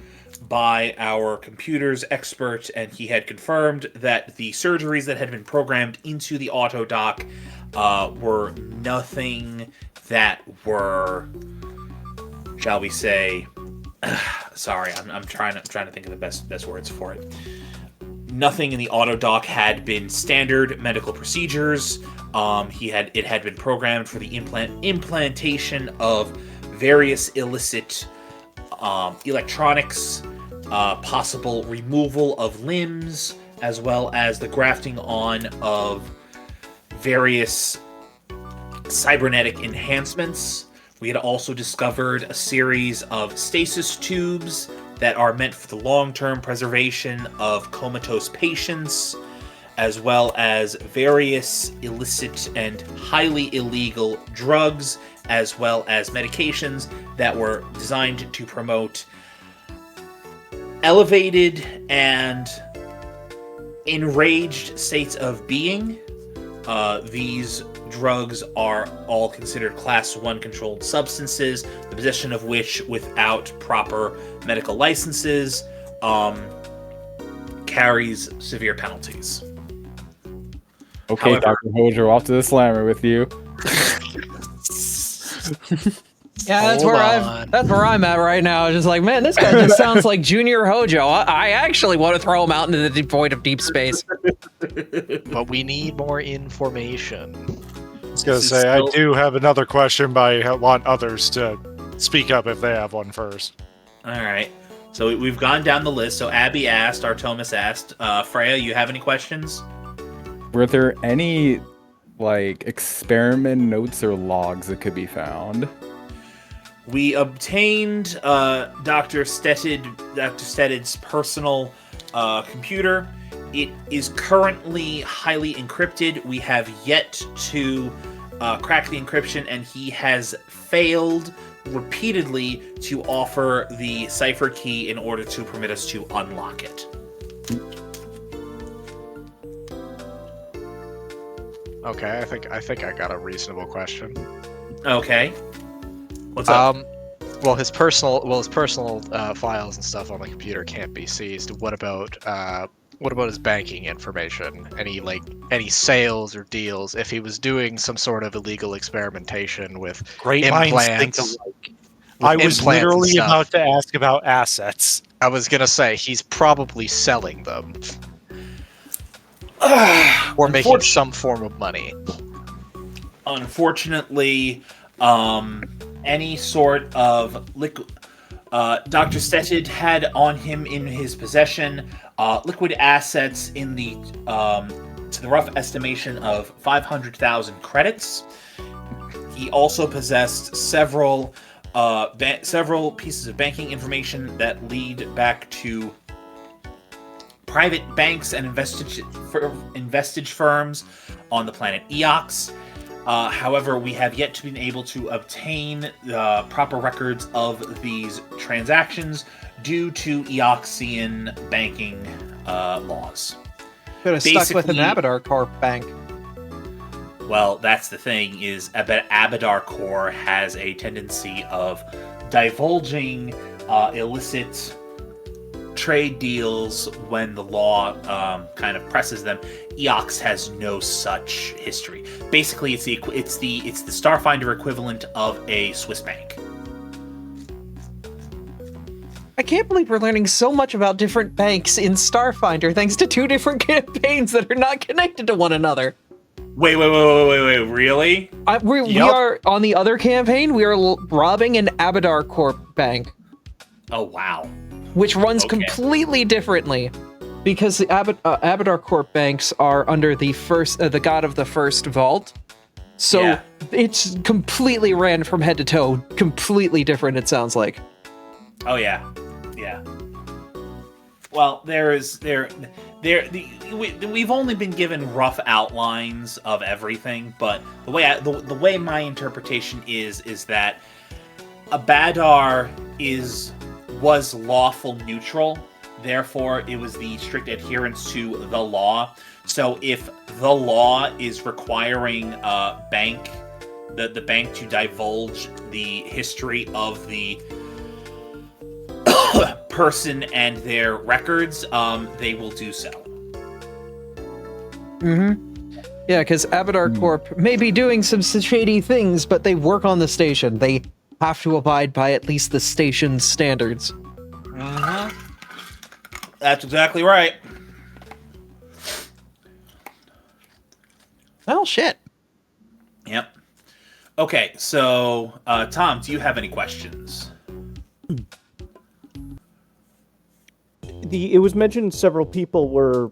by our computers expert, and he had confirmed that the surgeries that had been programmed into the auto dock were nothing that were, shall we say, sorry, I'm trying to think of the best words for it. Nothing in the auto dock had been standard medical procedures. It had been programmed for the implantation of various illicit electronics, possible removal of limbs, as well as the grafting on of various cybernetic enhancements. We had also discovered a series of stasis tubes that are meant for the long-term preservation of comatose patients, as well as various illicit and highly illegal drugs, as well as medications that were designed to promote elevated and enraged states of being. These drugs are all considered Class 1 controlled substances, the possession of which without proper medical licenses carries severe penalties. Okay, However- Dr. Hojo, off to the slammer with you. Yeah, that's Hold where on. that's where I'm at right now. Just like, man, this guy just sounds like Junior Hojo. I actually want to throw him out into the deep void of deep space. But we need more information. I was gonna This is say, still- I do have another question, but I want others to speak up if they have one first. All right. So we've gone down the list. So Abby asked, Artemis asked. Freya, you have any questions? Were there any, like, experiment notes or logs that could be found? We obtained Dr. Stetted's personal computer. It is currently highly encrypted. We have yet to crack the encryption, and he has failed repeatedly to offer the cipher key in order to permit us to unlock it. Okay, I think I got a reasonable question. Okay. What's up? Well, his personal files and stuff on the computer can't be seized. What about his banking information? Any sales or deals? If he was doing some sort of illegal experimentation with Great minds think implants, alike. I was implants and literally stuff. about to ask about assets. I was gonna say he's probably selling them or making Unfortunately- some form of money. Unfortunately, any sort of liquid. Dr. Stetted had on him in his possession liquid assets in the to the rough estimation of 500,000 credits. He also possessed several pieces of banking information that lead back to private banks and investage firms on the planet Eox. However, we have yet to be able to obtain the proper records of these transactions due to Eoxian banking laws. Could have stuck with an Basically- Abadar Corp bank. Well, that's the thing, is Abadar Corps has a tendency of divulging illicit trade deals when the law kind of presses them. Eox has no such history. Basically, it's the Starfinder equivalent of a Swiss bank. I can't believe we're learning so much about different banks in Starfinder thanks to two different campaigns that are not connected to one another. Wait, really? We Yup. are on the other campaign. We are robbing an Abadar Corp bank, Oh, wow. which runs Okay. completely differently, because the Abadar Corp banks are under the god of the first vault. So Yeah. it's completely ran from head to toe, completely different. It sounds like. Oh, yeah. Well, we've only been given rough outlines of everything, but the way my interpretation is that Abadar was lawful neutral, therefore it was the strict adherence to the law. So if the law is requiring the bank to divulge the history of the person and their records, they will do so. Mm-hmm. Yeah, because Abadar Corp may be doing some shady things, but they work on the station. They have to abide by at least the station's standards. Mm-hmm. That's exactly right. Well, shit. Yep. Okay, so Tom, do you have any questions? It was mentioned several people were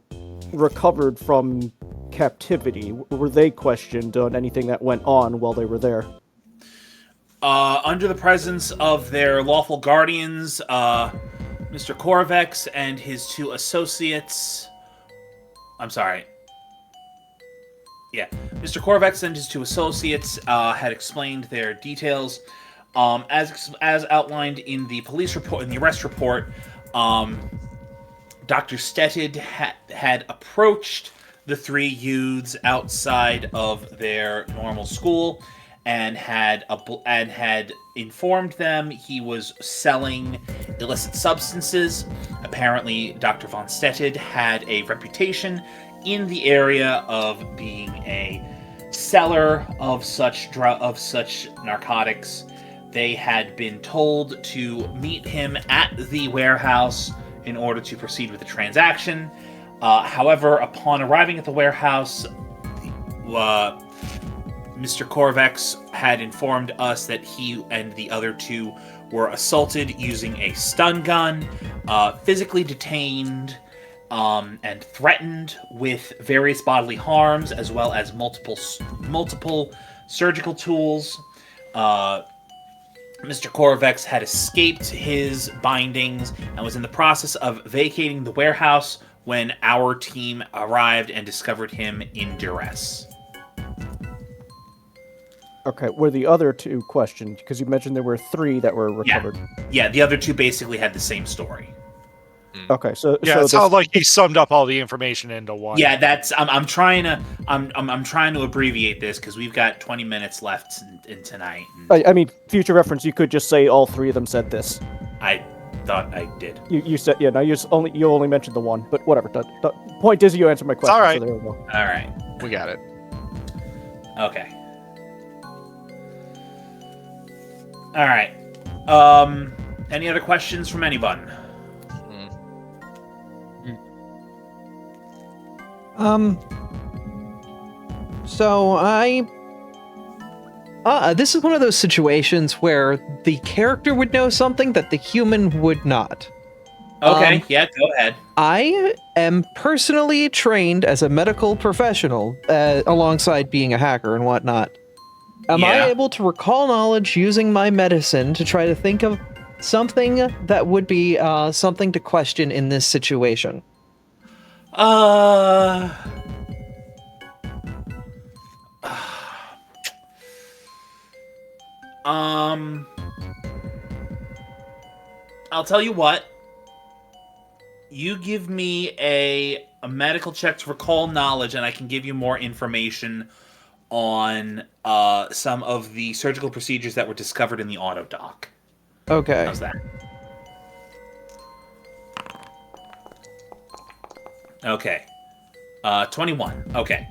recovered from captivity. Were they questioned on anything that went on while they were there? Under the presence of their lawful guardians, Mr. Korvex and his two associates. I'm sorry. Yeah, Mr. Korvex and his two associates had explained their details. As outlined in the police report, in the arrest report, Dr. Stetted had approached the three youths outside of their normal school and had informed them he was selling illicit substances. Apparently, Dr. von Stetted had a reputation in the area of being a seller of such narcotics. They had been told to meet him at the warehouse in order to proceed with the transaction. However, upon arriving at the warehouse, Mr. Corvex had informed us that he and the other two were assaulted using a stun gun, physically detained, and threatened with various bodily harms, as well as multiple surgical tools. Mr. Corvex had escaped his bindings and was in the process of vacating the warehouse when our team arrived and discovered him in duress. Okay, were the other two questioned? Because you mentioned there were 3 that were recovered. Yeah, the other two basically had the same story. Okay, so Yeah, it sounds like he summed up all the information into one. Yeah, that's I'm trying to abbreviate this because we've got 20 minutes left in tonight. I mean, future reference, you could just say all 3 of them said this. I thought I did. You said, yeah, no, you only mentioned the one, but whatever. The point is you answered my question, all right. so there we go. All right. We got it. Okay. All right. Any other questions from anyone? So this is one of those situations where the character would know something that the human would not. Okay, yeah, go ahead. I am personally trained as a medical professional, alongside being a hacker and whatnot. Am I able to recall knowledge using my medicine to try to think of something that would be something to question in this situation? I'll tell you what. You give me a medical check to recall knowledge, and I can give you more information on some of the surgical procedures that were discovered in the auto dock. Okay. How's that? Okay. 21. Okay.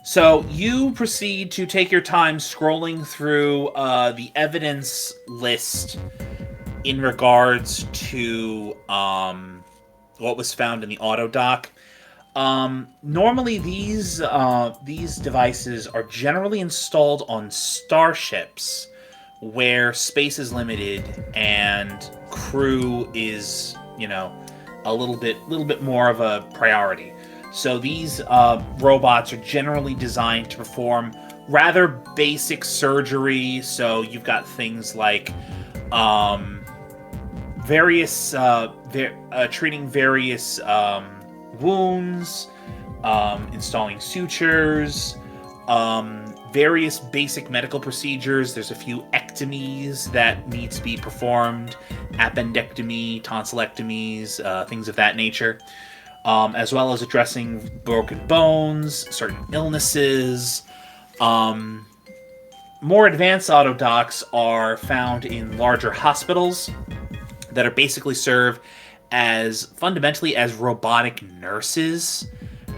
So you proceed to take your time scrolling through the evidence list in regards to what was found in the auto dock. Normally, these devices are generally installed on starships where space is limited and crew is, a little bit more of a priority. So these robots are generally designed to perform rather basic surgery. So you've got things like treating various wounds, installing sutures, various basic medical procedures. There's a few ectomies that need to be performed, appendectomy, tonsillectomies, things of that nature, as well as addressing broken bones, certain illnesses. More advanced auto docks are found in larger hospitals that are basically served fundamentally as robotic nurses.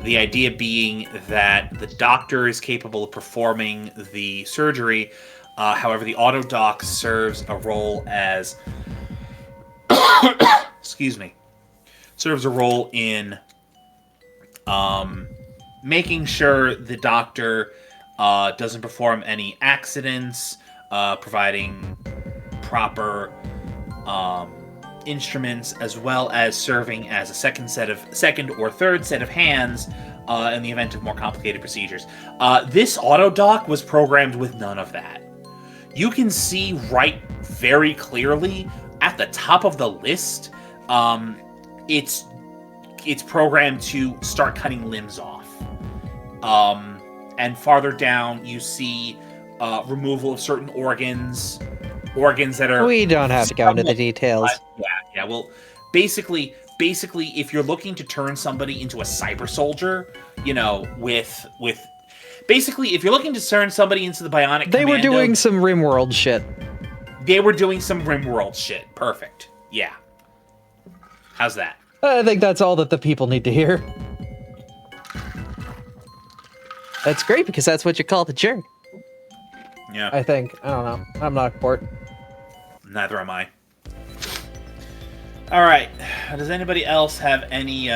The idea being that the doctor is capable of performing the surgery. However, the auto dock serves a role as, serves a role in making sure the doctor doesn't perform any accidents, providing proper instruments, as well as serving as a second or third set of hands in the event of more complicated procedures. This auto dock was programmed with none of that. You can see right very clearly at the top of the list, it's programmed to start cutting limbs off. And farther down, you see removal of certain organs that are... We don't have to go into the details. Yeah. Well, basically, basically, if you're looking to turn somebody into a cyber soldier, you know, with basically, if you're looking to turn somebody into the bionic They were commando, doing some RimWorld shit. They were doing some RimWorld shit. Perfect. Yeah. How's that? I think that's all that the people need to hear. That's great, because that's what you call the jury. Yeah. I think. I don't know. I'm not a court. Neither am I. All right. Does anybody else have any?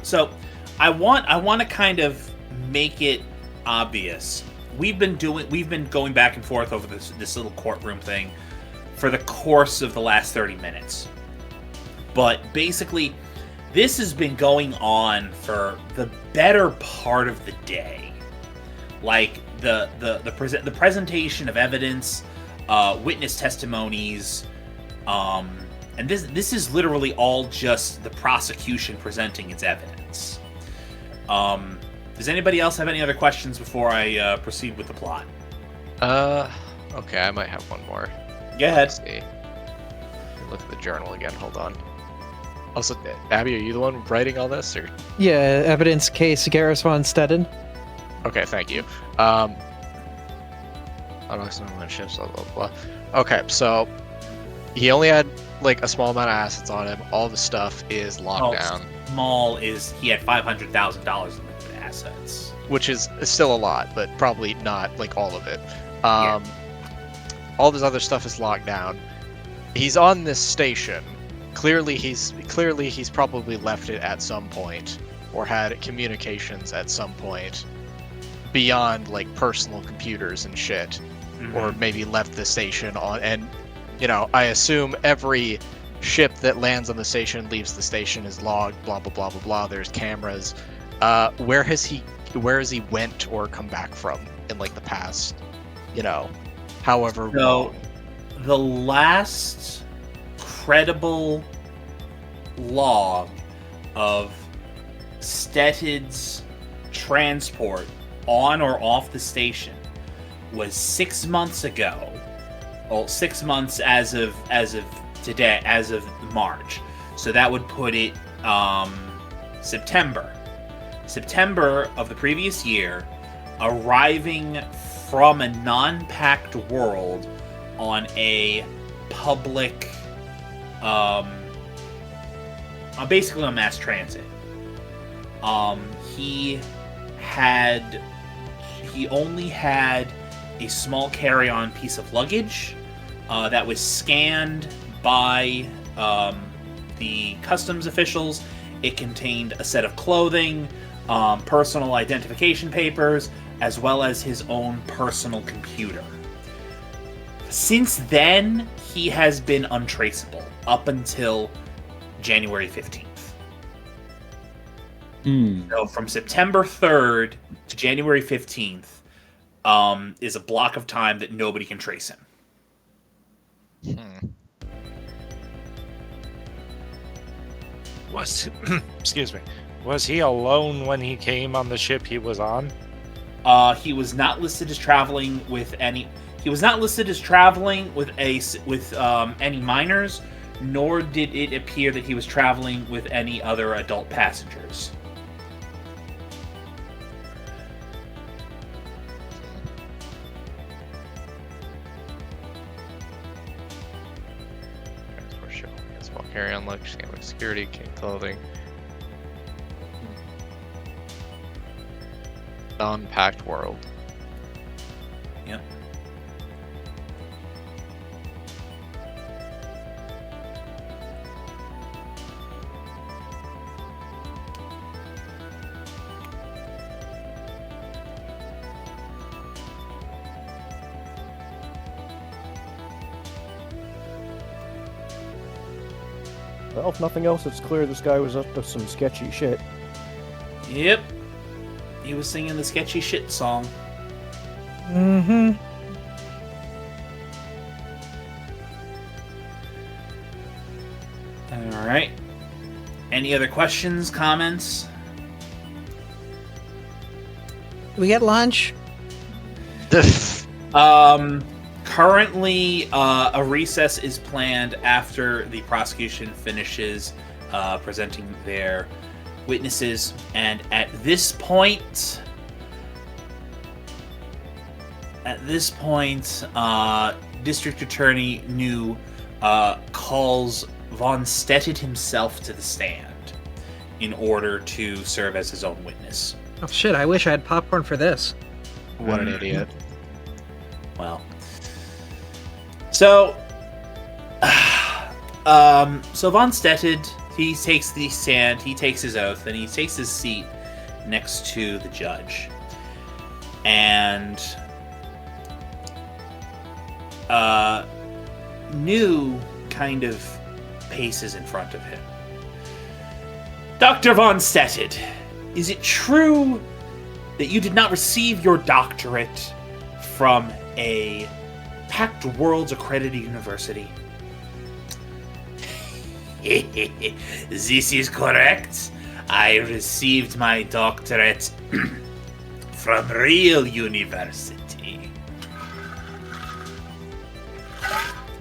So, I want to kind of make it obvious. We've been going back and forth over this little courtroom thing for the course of the last 30 minutes. But basically, this has been going on for the better part of the day. Like the presentation of evidence, witness testimonies, and this is literally all just the prosecution presenting its evidence. Does anybody else have any other questions before I proceed with the plot? Okay, I might have one more. Go ahead. Let's see. Look at the journal again. Hold on. Also, Abby, are you the one writing all this, or? Yeah, evidence case Garrus von Stetten. Okay, thank you. I don't know when ships, blah blah blah. Okay, so he only had like a small amount of assets on him. All the stuff is locked down. Small is he had $500,000 in liquid assets, Which is still a lot, but probably not like all of it. Yeah. All this other stuff is locked down. He's on this station. Clearly he's probably left it at some point, or had communications at some point beyond like personal computers and shit, or maybe left the station on. And you know, I assume every ship that lands on the station, leaves the station, is logged. Blah blah blah blah blah. There's cameras. Where has he went or come back from in like the past, you know, however long? The last credible log of Stetten's transport on or off the station was 6 months ago. Well, 6 months as of today, as of March. So that would put it September of the previous year, arriving from a non-packed world on a public, basically on mass transit. He only had a small carry-on piece of luggage that was scanned by the customs officials. It contained a set of clothing, personal identification papers, as well as his own personal computer. Since then, he has been untraceable up until January 15th. So from September 3rd to January 15th is a block of time that nobody can trace him. Excuse me. Was he alone when he came on the ship he was on? He was not listed as traveling with any. He was not listed as traveling with any minors, nor did it appear that he was traveling with any other adult passengers. Small carry-on luggage, security, clothing. Non-packed world. Yep. Well, if nothing else, it's clear this guy was up to some sketchy shit. Yep. He was singing the sketchy shit song. Mm-hmm. Alright. Any other questions, comments? We get lunch? Currently, a recess is planned after the prosecution finishes presenting their witnesses, and at this point, District Attorney New calls Von Stetted himself to the stand in order to serve as his own witness. Oh shit, I wish I had popcorn for this. What an idiot. Well, so Von Stetted, he takes the stand, he takes his oath, and he takes his seat next to the judge. And New kind of paces in front of him. Dr. Von Stetted, is it true that you did not receive your doctorate from a Packed Worlds accredited university? This is correct. I received my doctorate from real university.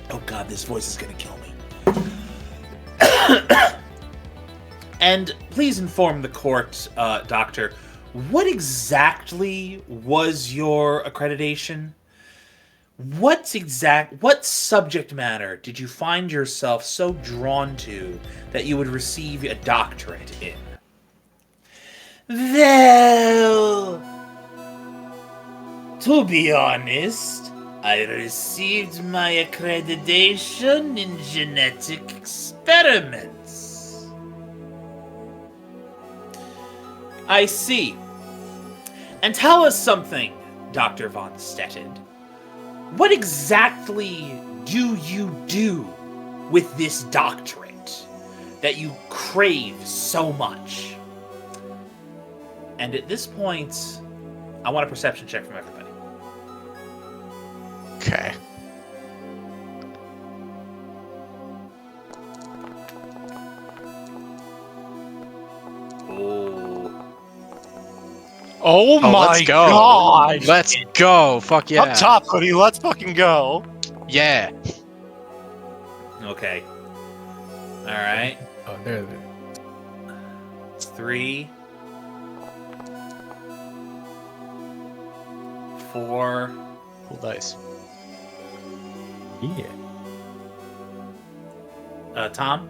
Oh god, this voice is gonna kill me. And please inform the court, Doctor, what exactly was your accreditation? What subject matter did you find yourself so drawn to that you would receive a doctorate in? Well, to be honest, I received my accreditation in genetic experiments. I see. And tell us something, Dr. Von Stetted. What exactly do you do with this doctorate that you crave so much? And at this point, I want a perception check from everybody. Okay. Oh my let's go. god! Let's go. Fuck yeah. Up top, Hoodie, let's fucking go. Yeah. Okay. Alright. Oh, there. 3, 4. Cool dice. Yeah. Tom?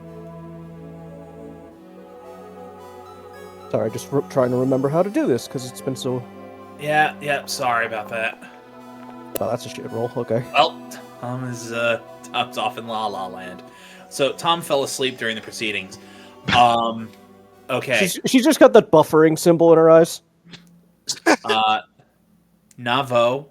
Sorry, just trying to remember how to do this because it's been so. Yeah, sorry about that. Oh, that's a shit roll. Okay. Well, Tom's off in La La Land. So Tom fell asleep during the proceedings. Okay. She's just got that buffering symbol in her eyes. Navo,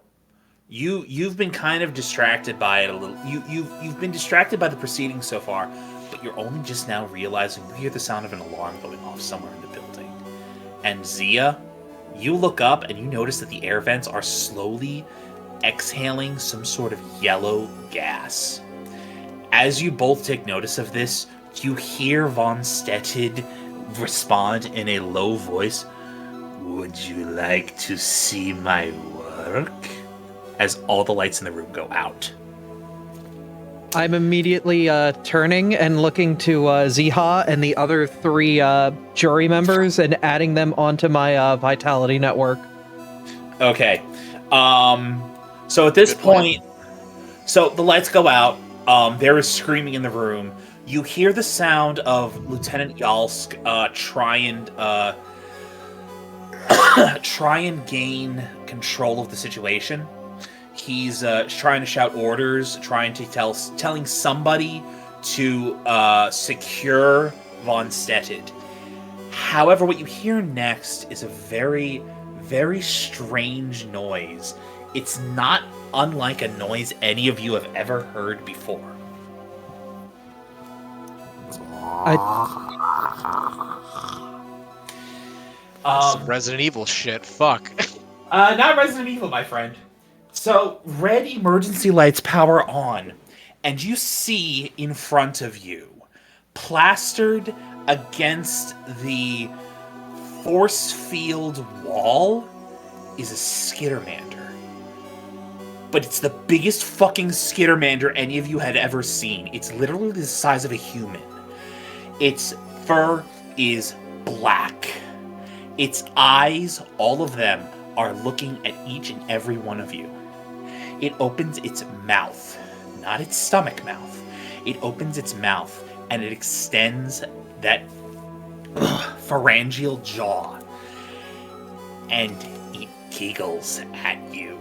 you've been kind of distracted by it a little. You've been distracted by the proceedings so far, but you're only just now realizing you hear the sound of an alarm going off somewhere in the building. And Zia, you look up and you notice that the air vents are slowly exhaling some sort of yellow gas. As you both take notice of this, you hear Von Stetted respond in a low voice, "Would you like to see my work?" As all the lights in the room go out. I'm immediately turning and looking to Ziha and the other 3 jury members and adding them onto my Vitality network. Okay. So at this point, so the lights go out. There is screaming in the room. You hear the sound of Lieutenant Yalsk try and gain control of the situation. He's trying to shout orders, telling somebody to secure Von Stetted. However, what you hear next is a very, very strange noise. It's not unlike a noise any of you have ever heard before. Some Resident Evil shit. Fuck. Not Resident Evil, my friend. So, red emergency lights power on, and you see in front of you, plastered against the force field wall, is a Skittermander. but it's the biggest fucking skittermander any of you had ever seen. It's literally the size of a human. Its fur is black. Its eyes, all of them, are looking at each and every one of you. It opens its mouth, not its stomach mouth. It opens its mouth and it extends that pharyngeal jaw, and it giggles at you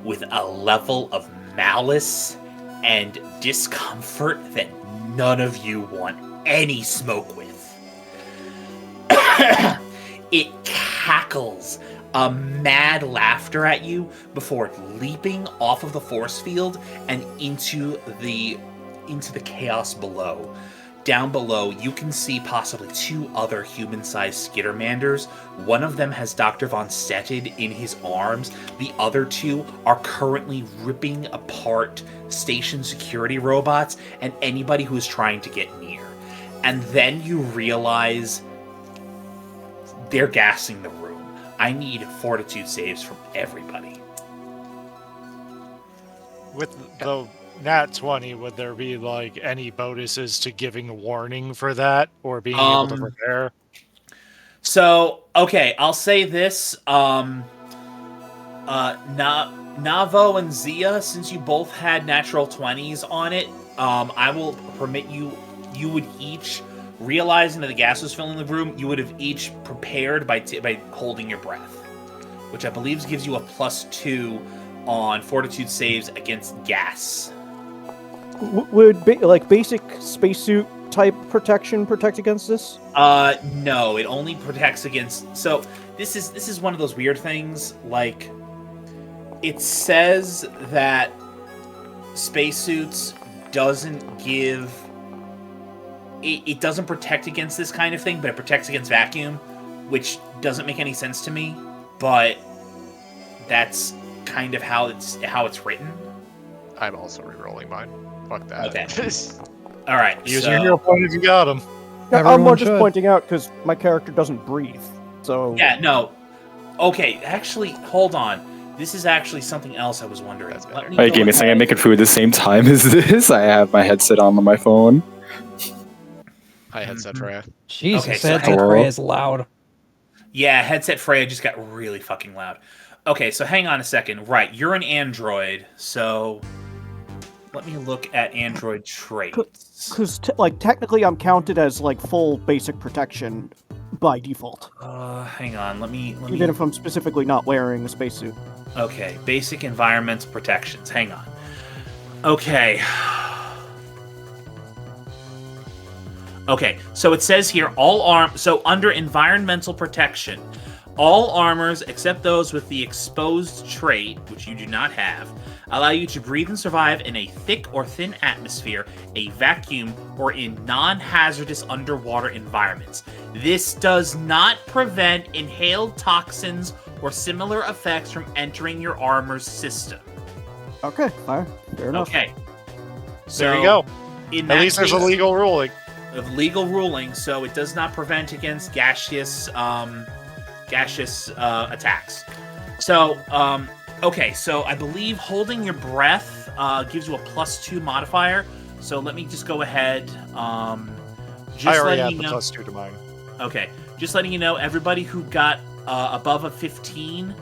with a level of malice and discomfort that none of you want any smoke with. It cackles a mad laughter at you before leaping off of the force field and into the chaos below. Down below, you can see possibly 2 other human-sized skittermanders. One of them has Dr. Von Stetted in his arms. The other 2 are currently ripping apart station security robots and anybody who is trying to get near. And then you realize they're gassing the room. I need fortitude saves from everybody. With the nat 20, would there be like any bonuses to giving a warning for that or being able to prepare? So, okay, I'll say this. Navo and Zia, since you both had natural 20s on it, I will permit you would each, realizing that the gas was filling the room, you would have each prepared by holding your breath, which I believe gives you a +2 on fortitude saves against gas. Would basic spacesuit type protection protect against this? No, it only protects against. So this is one of those weird things. Like, it says that spacesuits doesn't give. It doesn't protect against this kind of thing, but it protects against vacuum, which doesn't make any sense to me. But that's kind of how it's written. I'm also re-rolling mine. Fuck that. Okay. All right. Use your hero point if you got him. I'm more just pointing out because my character doesn't breathe. So yeah, no. Okay, actually, hold on. This is actually something else I was wondering. Wait, give me a second. I'm making food at the same time as this. I have my headset on my phone. Hi, headset Freya. Jesus, Okay, so headset Freya is loud. Yeah, headset Freya just got really fucking loud. Okay, so hang on a second. Right, you're an android, so let me look at android traits. Because technically I'm counted as full basic protection by default. Hang on. Let me. Even if I'm specifically not wearing a spacesuit. Okay, basic environmental protections. Hang on. Okay. Okay, so it says here so under environmental protection, all armors except those with the exposed trait, which you do not have, allow you to breathe and survive in a thick or thin atmosphere, a vacuum, or in non-hazardous underwater environments. This does not prevent inhaled toxins or similar effects from entering your armor's system. Okay, fair enough. Okay. So there you go. In At least there's a legal ruling. Of legal ruling, so it does not prevent against gaseous attacks. So, okay, so I believe holding your breath gives you a +2 modifier. So let me just go ahead. I already have the +2 to mine. Okay, just letting you know, everybody who got above a 15,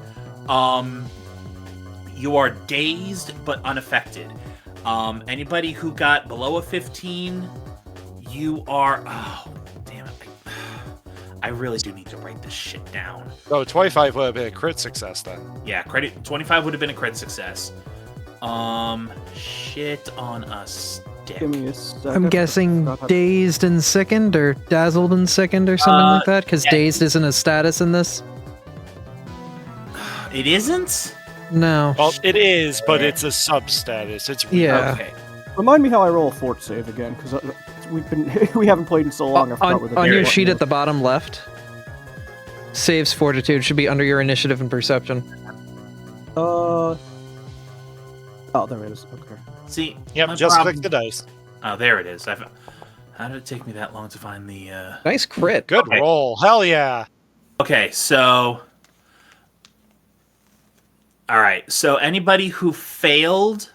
you are dazed but unaffected. Anybody who got below a 15, you are. Oh, damn it. I really do need to write this shit down. Oh, 25 would have been a crit success then. Yeah, 25 would have been a crit success. Shit on a stick. Give me a second. I'm guessing dazed and sickened, or dazzled and sickened, or something like that, because yeah. dazed isn't a status in this. It isn't? No. Well, it is, but it's a sub-status. It's weird. Yeah. Okay. Remind me how I roll a fort save again, because we haven't played in so long. I forgot where the On your button sheet was. at the bottom left, saves fortitude should be under your initiative and perception. Oh, there it is. Okay. See, Yep, my just problem- click the dice. Oh, there it is. How did it take me that long to find the... Nice crit. Good Okay. roll. Hell yeah. Okay, so... All right. So anybody who failed,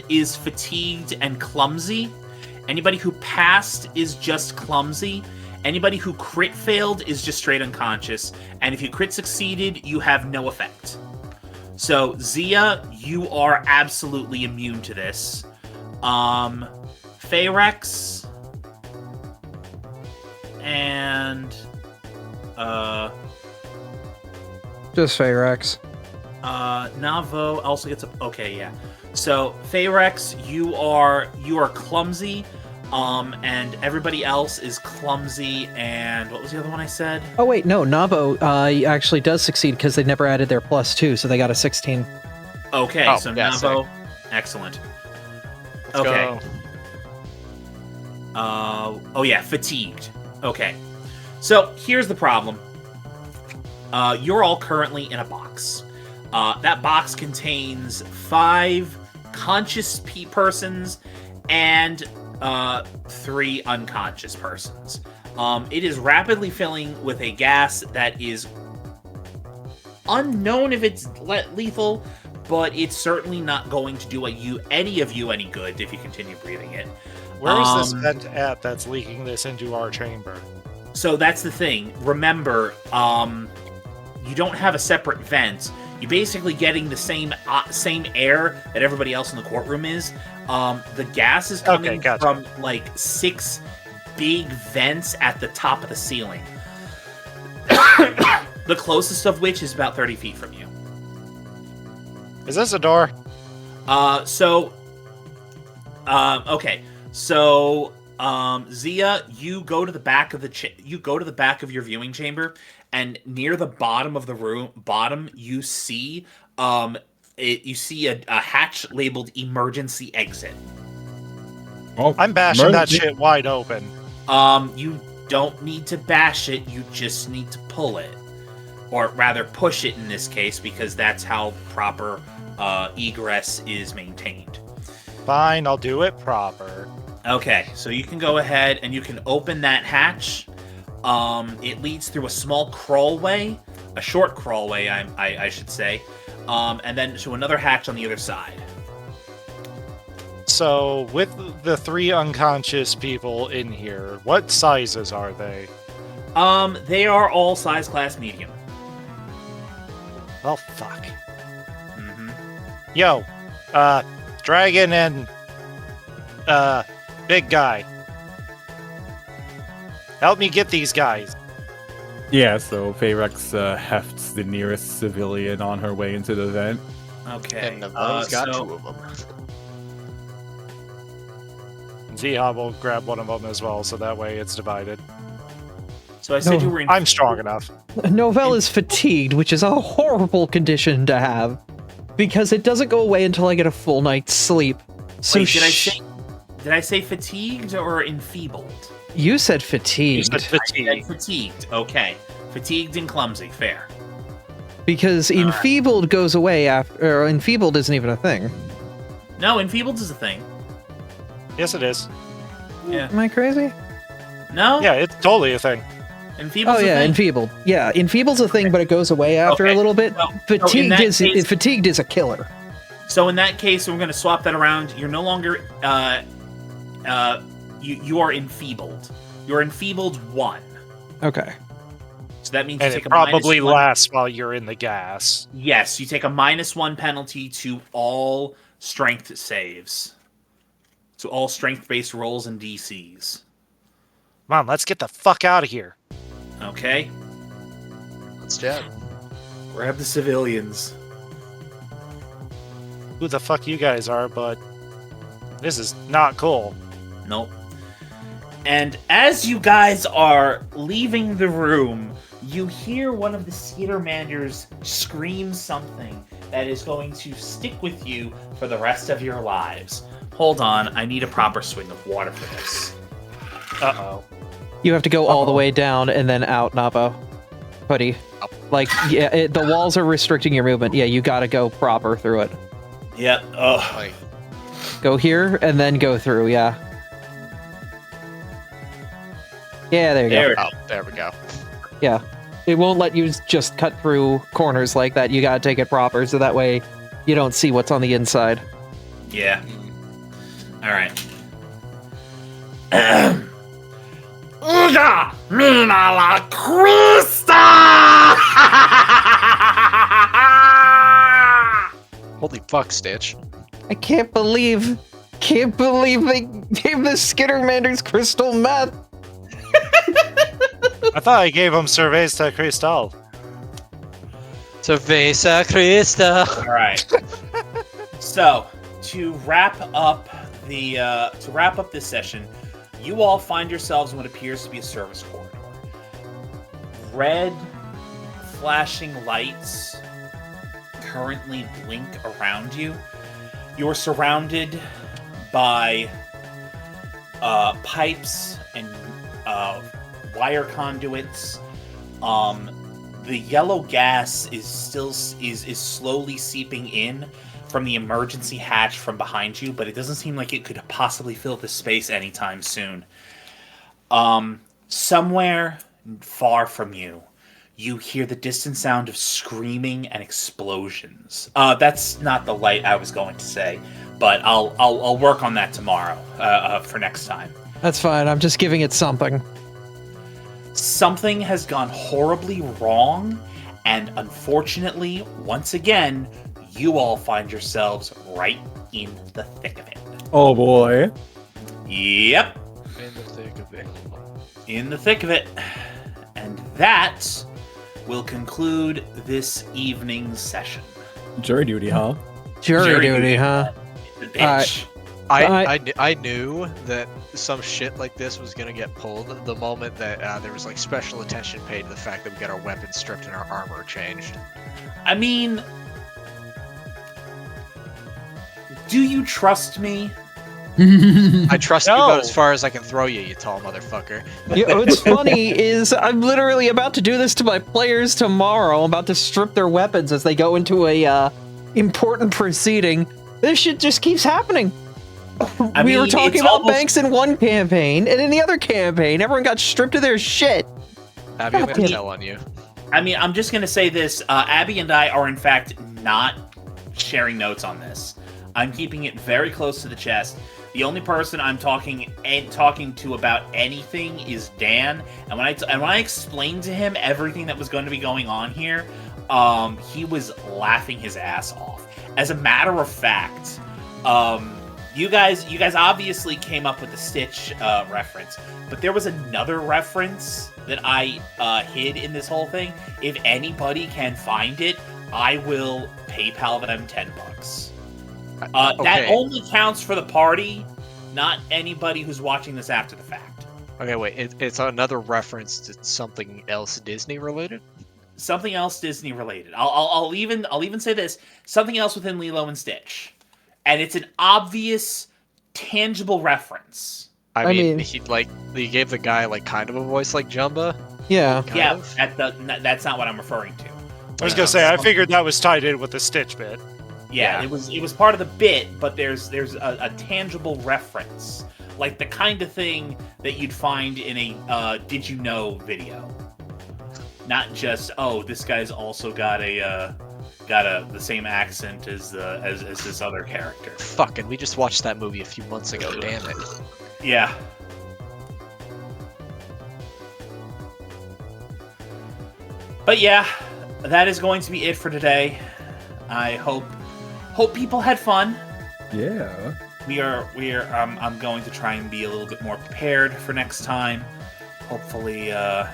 is fatigued and clumsy. Anybody who passed is just clumsy. Anybody who crit failed is just straight unconscious. And if you crit succeeded, you have no effect. So, Zia, you are absolutely immune to this. Pharex and Just Pharex. Navo also gets a... Okay, yeah. So, Pharex, you are clumsy, and everybody else is clumsy, and what was the other one I said? Oh wait, no, Navo actually does succeed because they never added their +2, so they got a 16. Okay, Oh, so yeah, Navo, excellent. Let's go. Oh yeah, fatigued. Okay. So, here's the problem. You're all currently in a box. That box contains 5 conscious persons and 3 unconscious persons. It is rapidly filling with a gas that is unknown if it's lethal, but it's certainly not going to do any of you any good if you continue breathing it. Where is this vent at that's leaking this into our chamber? So that's the thing. Remember, you don't have a separate vent. You're basically getting the same air that everybody else in the courtroom is. The gas is coming from like 6 big vents at the top of the ceiling. The closest of which is about 30 feet from you. Is this a door? Okay. So, Zia, you go to the back of your viewing chamber, and near the bottom of the room, you see a hatch labeled emergency exit. Oh, I'm bashing that shit wide open. You don't need to bash it, you just need to pull it. Or rather push it in this case, because that's how proper egress is maintained. Fine, I'll do it proper. Okay, so you can go ahead and you can open that hatch. It leads through a small crawlway, a short crawlway, I should say, and then to another hatch on the other side. So, with the 3 unconscious people in here, what sizes are they? They are all size class medium. Well, fuck. Mm-hmm. Yo, Dragon and, Big Guy. Help me get these guys. Yeah, so Pharex hefts the nearest civilian on her way into the vent. Okay. And Navo's got 2 of them. Ziha will grab one of them as well, so that way it's divided. So I said you were in... I'm strong enough. Novell is fatigued, which is a horrible condition to have, because it doesn't go away until I get a full night's sleep. So Wait, did I say fatigued or enfeebled? You said fatigued. You said fatigued. I said fatigued. Okay. Fatigued and clumsy. Fair. Because enfeebled goes away after... Or enfeebled isn't even a thing. No, enfeebled is a thing. Yes, it is. Yeah. Am I crazy? No? Yeah, it's totally a thing. Enfeebled's Oh a yeah, thing. enfeebled. Yeah, enfeebled's a thing, but it goes away after a little bit. Well, fatigued is a killer. So in that case, we're going to swap that around. You're no longer... You are enfeebled. You're enfeebled 1. Okay. So that means And you it take a probably -1. lasts while you're in the gas. Yes, you take a -1 penalty to all strength saves. To all strength-based rolls and DCs. Come on, let's get the fuck out of here. Okay? Let's jab. Grab the civilians. Who the fuck you guys are, but this is not cool. Nope. And as you guys are leaving the room, you hear one of the Skeetermanders scream something that is going to stick with you for the rest of your lives. Hold on, I need a proper swing of water for this. Uh-oh. You have to go all the way down and then out, Navo. Hoodie. Like, yeah, the walls are restricting your movement. Yeah, you gotta go proper through it. Yep. Oh. Like, Go here and then go through, yeah. Yeah, there you go. There. oh, there we go. Yeah. It won't let you just cut through corners like that. You gotta take it proper, so that way you don't see what's on the inside. Yeah. All right. Uga mina la crista! Holy fuck, Stitch. I can't believe they gave the Skittermanders crystal meth. I thought I gave him Cerveza Cristal. Cerveza Crista. All right. So, to wrap up this session, you all find yourselves in what appears to be a service corridor. Red flashing lights currently blink around you. You're surrounded by pipes and wire conduits. The yellow gas is slowly seeping in from the emergency hatch from behind you, but it doesn't seem like it could possibly fill the space anytime soon. Somewhere far from you, you hear the distant sound of screaming and explosions. That's not the light I was going to say, but I'll work on that tomorrow for next time. That's fine. I'm just giving it something. Something has gone horribly wrong, and unfortunately, once again, you all find yourselves right in the thick of it. Oh boy. Yep. In the thick of it. In the thick of it. And that will conclude this evening's session. Jury duty, huh? Jury duty, huh? The bitch. I knew that some shit like this was gonna get pulled the moment that there was like special attention paid to the fact that we got our weapons stripped and our armor changed. I mean, do you trust me? I trust you about No. as far as I can throw you, you tall motherfucker. What's funny is I'm literally about to do this to my players tomorrow. I'm about to strip their weapons as they go into a important proceeding. This shit just keeps happening. We were talking about banks in one campaign, and in the other campaign, everyone got stripped of their shit. Abby, I'm God gonna damn. tell on you. I mean, I'm just going to say this. Abby and I are, in fact, not sharing notes on this. I'm keeping it very close to the chest. The only person I'm talking to about anything is Dan. And when I explained to him everything that was going to be going on here, he was laughing his ass off. As a matter of fact, you guys obviously came up with the Stitch reference, but there was another reference that I hid in this whole thing. If anybody can find it, I will PayPal them $10. That Okay. only counts for the party, not anybody who's watching this after the fact. Okay, wait. It's another reference to something else Disney related. Something else Disney related. I'll even say this: something else within Lilo and Stitch, and it's an obvious, tangible reference. I mean, mean- he gave the guy like kind of a voice like Jumba. Yeah. Kind Yeah, of. that's not what I'm referring to. I was gonna say, I figured that was tied in with the Stitch bit. Yeah, Yeah. it was part of the bit, but there's a tangible reference, like the kind of thing that you'd find in a "Did you know" video, not just this guy's also got the same accent as this other character. Fucking, we just watched that movie a few months ago. Damn it. Yeah. But yeah, that is going to be it for today. I hope people had fun. Yeah. I'm going to try and be a little bit more prepared for next time. Hopefully I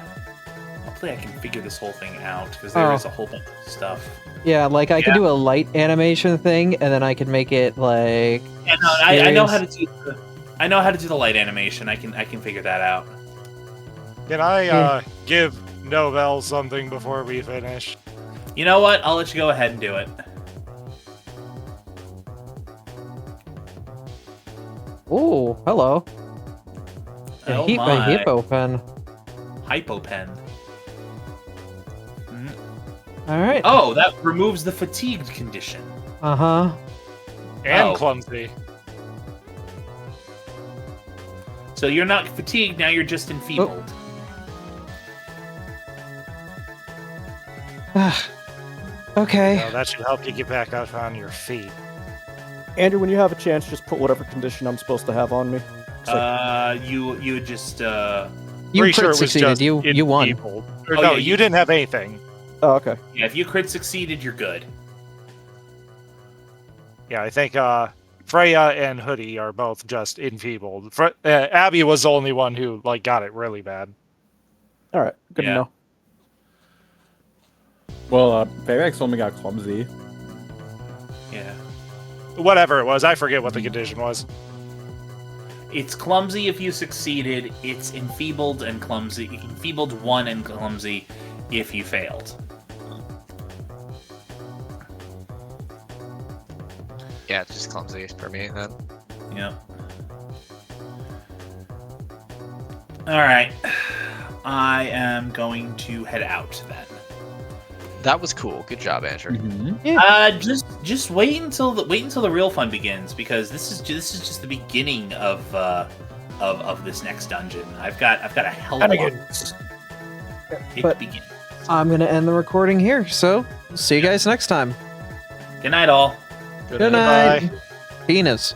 can figure this whole thing out, because there is a whole bunch of stuff. Yeah, like I could do a light animation thing, and then I could make it like. Yeah, no, I know how to do the light animation. I can figure that out. Can I give Novell something before we finish? You know what? I'll let you go ahead and do it. Ooh, hello. Oh A my. hippo pen. Hypopen. All right. Oh, that removes the fatigued condition. Uh huh. And Oh. clumsy. So you're not fatigued, now you're just enfeebled. Okay. That should help you get back up on your feet. Andrew, when you have a chance, just put whatever condition I'm supposed to have on me. You would just You Pretty crit sure it was succeeded. just You won. enfeebled. Or Oh, no, yeah, you didn't have anything. Oh, okay. yeah. If you crit succeeded, you're good. Yeah, I think Freya and Hoodie are both just enfeebled. Abby was the only one who got it really bad. All right. Good Yeah. to know. Well, Baymax only got clumsy. Yeah. Whatever it was, I forget what the condition was. It's clumsy if you succeeded. It's enfeebled and clumsy. Enfeebled 1 and clumsy if you failed. Yeah, it's just clumsy for me then. Yep. All right. I am going to head out then. That was cool. Good job, Andrew. Just wait until the real fun begins, because this is just the beginning of this next dungeon. I've got a hell of a lot. But- Begin. I'm gonna end the recording here. So see you guys next time. Good night, all. Good night. Penis.